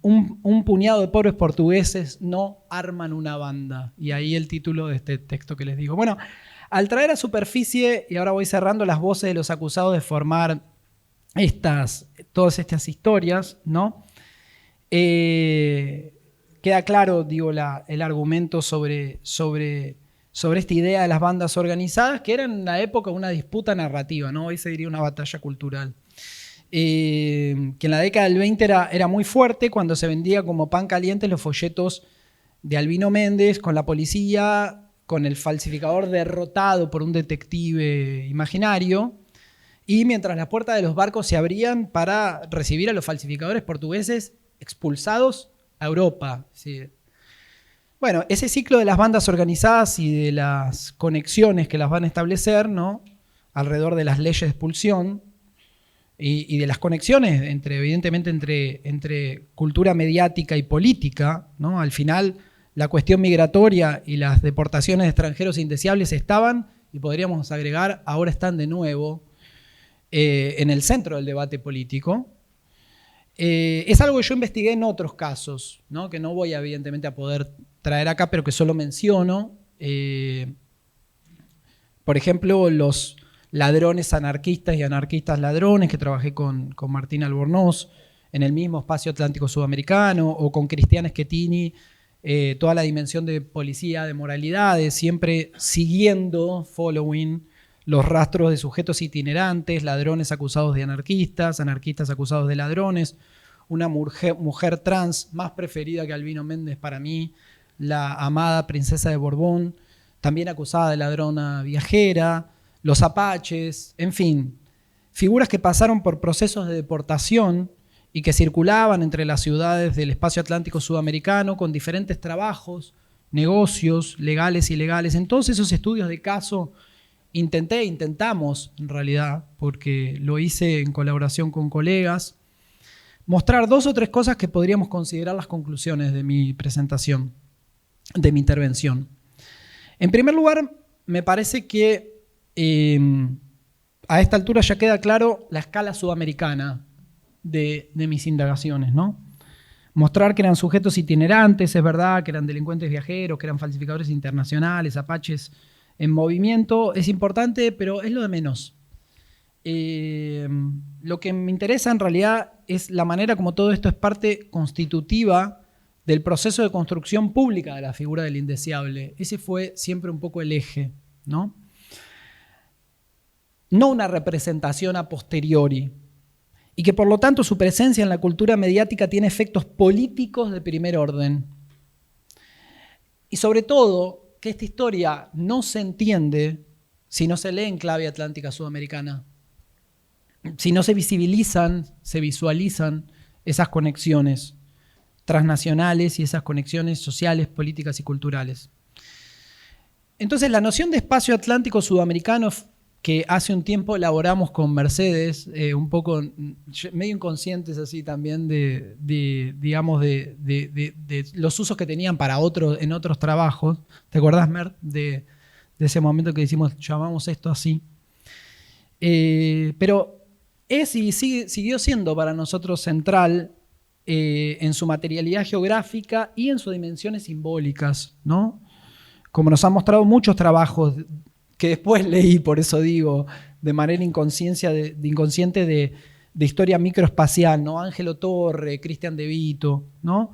puñado de pobres portugueses no arman una banda. Y ahí el título de este texto que les digo. Bueno, al traer a superficie, y ahora voy cerrando, las voces de los acusados de formar todas estas historias, ¿no? Queda claro, digo, el argumento sobre esta idea de las bandas organizadas, que era en la época una disputa narrativa, ¿no? Hoy se diría una batalla cultural. Que en la década del 20 era muy fuerte cuando se vendía como pan caliente los folletos de Albino Méndez con la policía, con el falsificador derrotado por un detective imaginario, y mientras las puertas de los barcos se abrían para recibir a los falsificadores portugueses expulsados a Europa. Sí. Bueno, ese ciclo de las bandas organizadas y de las conexiones que las van a establecer, ¿no?, alrededor de las leyes de expulsión y de las conexiones evidentemente entre cultura mediática y política, ¿no? Al final la cuestión migratoria y las deportaciones de extranjeros indeseables estaban, y podríamos agregar, ahora están de nuevo en el centro del debate político. Es algo que yo investigué en otros casos, ¿no?, que no voy evidentemente a poder traer acá, pero que solo menciono. Por ejemplo, los ladrones anarquistas y anarquistas ladrones, que trabajé con Martín Albornoz en el mismo espacio atlántico sudamericano, o con Cristian Schettini, toda la dimensión de policía, de moralidades, siempre siguiendo, following, los rastros de sujetos itinerantes, ladrones acusados de anarquistas, anarquistas acusados de ladrones, una mujer trans más preferida que Albino Méndez para mí, la amada princesa de Borbón, también acusada de ladrona viajera, los apaches, en fin, figuras que pasaron por procesos de deportación y que circulaban entre las ciudades del espacio atlántico sudamericano con diferentes trabajos, negocios, legales y ilegales. En todos esos estudios de caso intentamos, en realidad, porque lo hice en colaboración con colegas, mostrar 2 o 3 cosas que podríamos considerar las conclusiones de mi presentación, de mi intervención. En primer lugar, me parece que a esta altura ya queda claro la escala sudamericana de mis indagaciones, ¿no? Mostrar que eran sujetos itinerantes, es verdad, que eran delincuentes viajeros, que eran falsificadores internacionales, apaches en movimiento, es importante, pero es lo de menos. Lo que me interesa en realidad es la manera como todo esto es parte constitutiva del proceso de construcción pública de la figura del indeseable. Ese fue siempre un poco el eje, ¿no? No una representación a posteriori, y que por lo tanto su presencia en la cultura mediática tiene efectos políticos de primer orden. Y sobre todo, que esta historia no se entiende si no se lee en clave atlántica sudamericana, si no se visibilizan, se visualizan esas conexiones transnacionales y esas conexiones sociales, políticas y culturales. Entonces, la noción de espacio atlántico sudamericano que hace un tiempo elaboramos con Mercedes, un poco medio inconscientes así también de los usos que tenían para en otros trabajos. ¿Te acordás, Mer, de ese momento que llamamos esto así? Pero es y siguió siendo para nosotros central en su materialidad geográfica y en sus dimensiones simbólicas, ¿no? Como nos han mostrado muchos trabajos que después leí, por eso digo, de manera inconsciente de historia microespacial, ¿no? Ángelo Torre, Cristian De Vito, ¿no?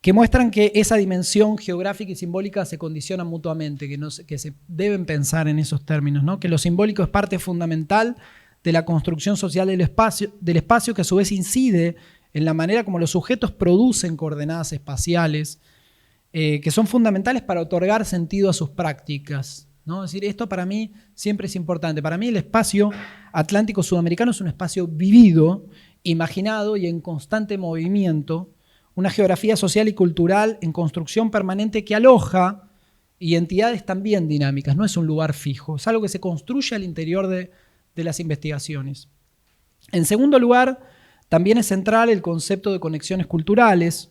Que muestran que esa dimensión geográfica y simbólica se condicionan mutuamente, que se deben pensar en esos términos, ¿no? Que lo simbólico es parte fundamental de la construcción social del espacio que a su vez incide en la manera como los sujetos producen coordenadas espaciales que son fundamentales para otorgar sentido a sus prácticas, ¿no? Es decir, esto para mí siempre es importante. Para mí el espacio atlántico sudamericano es un espacio vivido, imaginado y en constante movimiento, una geografía social y cultural en construcción permanente que aloja y entidades también dinámicas, no es un lugar fijo, es algo que se construye al interior de las investigaciones. En segundo lugar, también es central el concepto de conexiones culturales,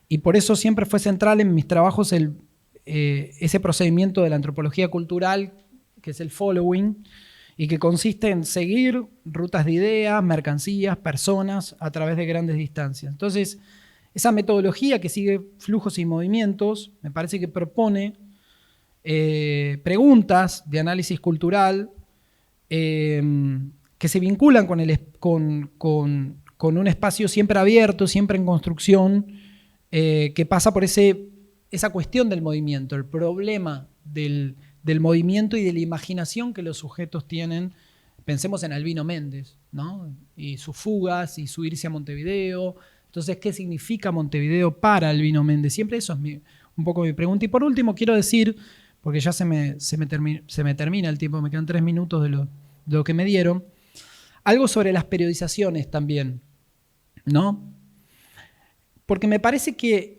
y por eso siempre fue central en mis trabajos ese procedimiento de la antropología cultural, que es el following, y que consiste en seguir rutas de ideas, mercancías, personas a través de grandes distancias. Entonces, esa metodología que sigue flujos y movimientos, me parece que propone preguntas de análisis cultural que se vinculan con un espacio siempre abierto, siempre en construcción, que pasa por esa cuestión del movimiento, el problema del movimiento y de la imaginación que los sujetos tienen. Pensemos en Albino Méndez, ¿no? Y sus fugas y su irse a Montevideo. Entonces, ¿qué significa Montevideo para Albino Méndez? Siempre eso es un poco mi pregunta. Y por último, quiero decir, porque ya se me termina el tiempo, me quedan 3 minutos de lo que me dieron, algo sobre las periodizaciones también, ¿no? Porque me parece que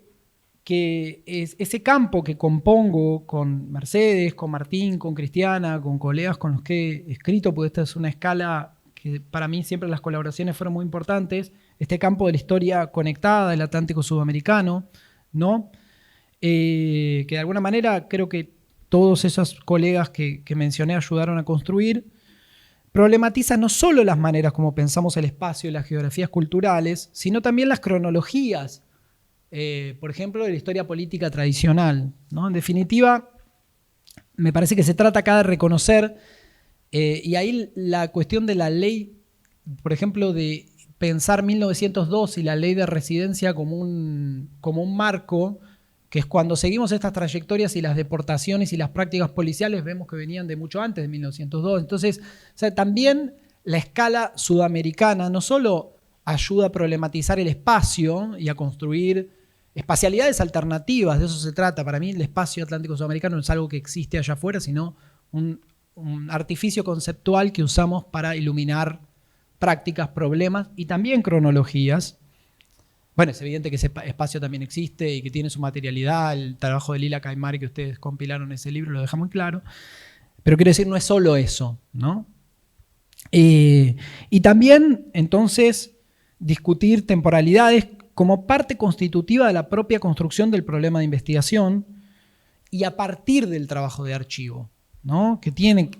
ese campo que compongo con Mercedes, con Martín, con Cristiana, con colegas con los que he escrito, porque esta es una escala que para mí siempre las colaboraciones fueron muy importantes, este campo de la historia conectada del Atlántico sudamericano, ¿no? Que de alguna manera creo que todos esos colegas que mencioné ayudaron a construir, problematiza no solo las maneras como pensamos el espacio y las geografías culturales, sino también las cronologías, por ejemplo, de la historia política tradicional, ¿no? En definitiva, me parece que se trata acá de reconocer, y ahí la cuestión de la ley, por ejemplo, de pensar 1902 y la ley de residencia como un marco, que es cuando seguimos estas trayectorias y las deportaciones y las prácticas policiales vemos que venían de mucho antes de 1902. Entonces, o sea, también la escala sudamericana no solo ayuda a problematizar el espacio y a construir espacialidades alternativas, de eso se trata. Para mí el espacio atlántico sudamericano no es algo que existe allá afuera, sino un artificio conceptual que usamos para iluminar prácticas, problemas y también cronologías. Bueno, es evidente que ese espacio también existe y que tiene su materialidad. El trabajo de Lila Caimari que ustedes compilaron en ese libro lo deja muy claro. Pero quiero decir, no es solo eso, ¿no? Y también, entonces, discutir temporalidades como parte constitutiva de la propia construcción del problema de investigación y a partir del trabajo de archivo, ¿no? Que tiene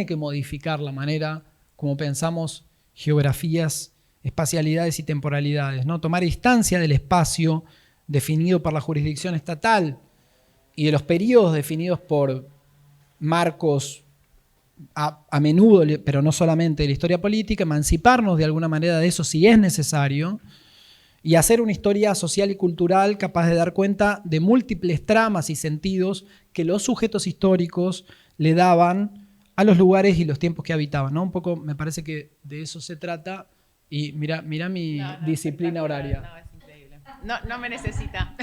que modificar la manera como pensamos geografías, espacialidades y temporalidades, ¿no? Tomar distancia del espacio definido por la jurisdicción estatal y de los periodos definidos por marcos a menudo, pero no solamente de la historia política, emanciparnos de alguna manera de eso si es necesario y hacer una historia social y cultural capaz de dar cuenta de múltiples tramas y sentidos que los sujetos históricos le daban a los lugares y los tiempos que habitaban, ¿no? Un poco me parece que de eso se trata. Y mira mi disciplina horaria. No, es increíble. No me necesita.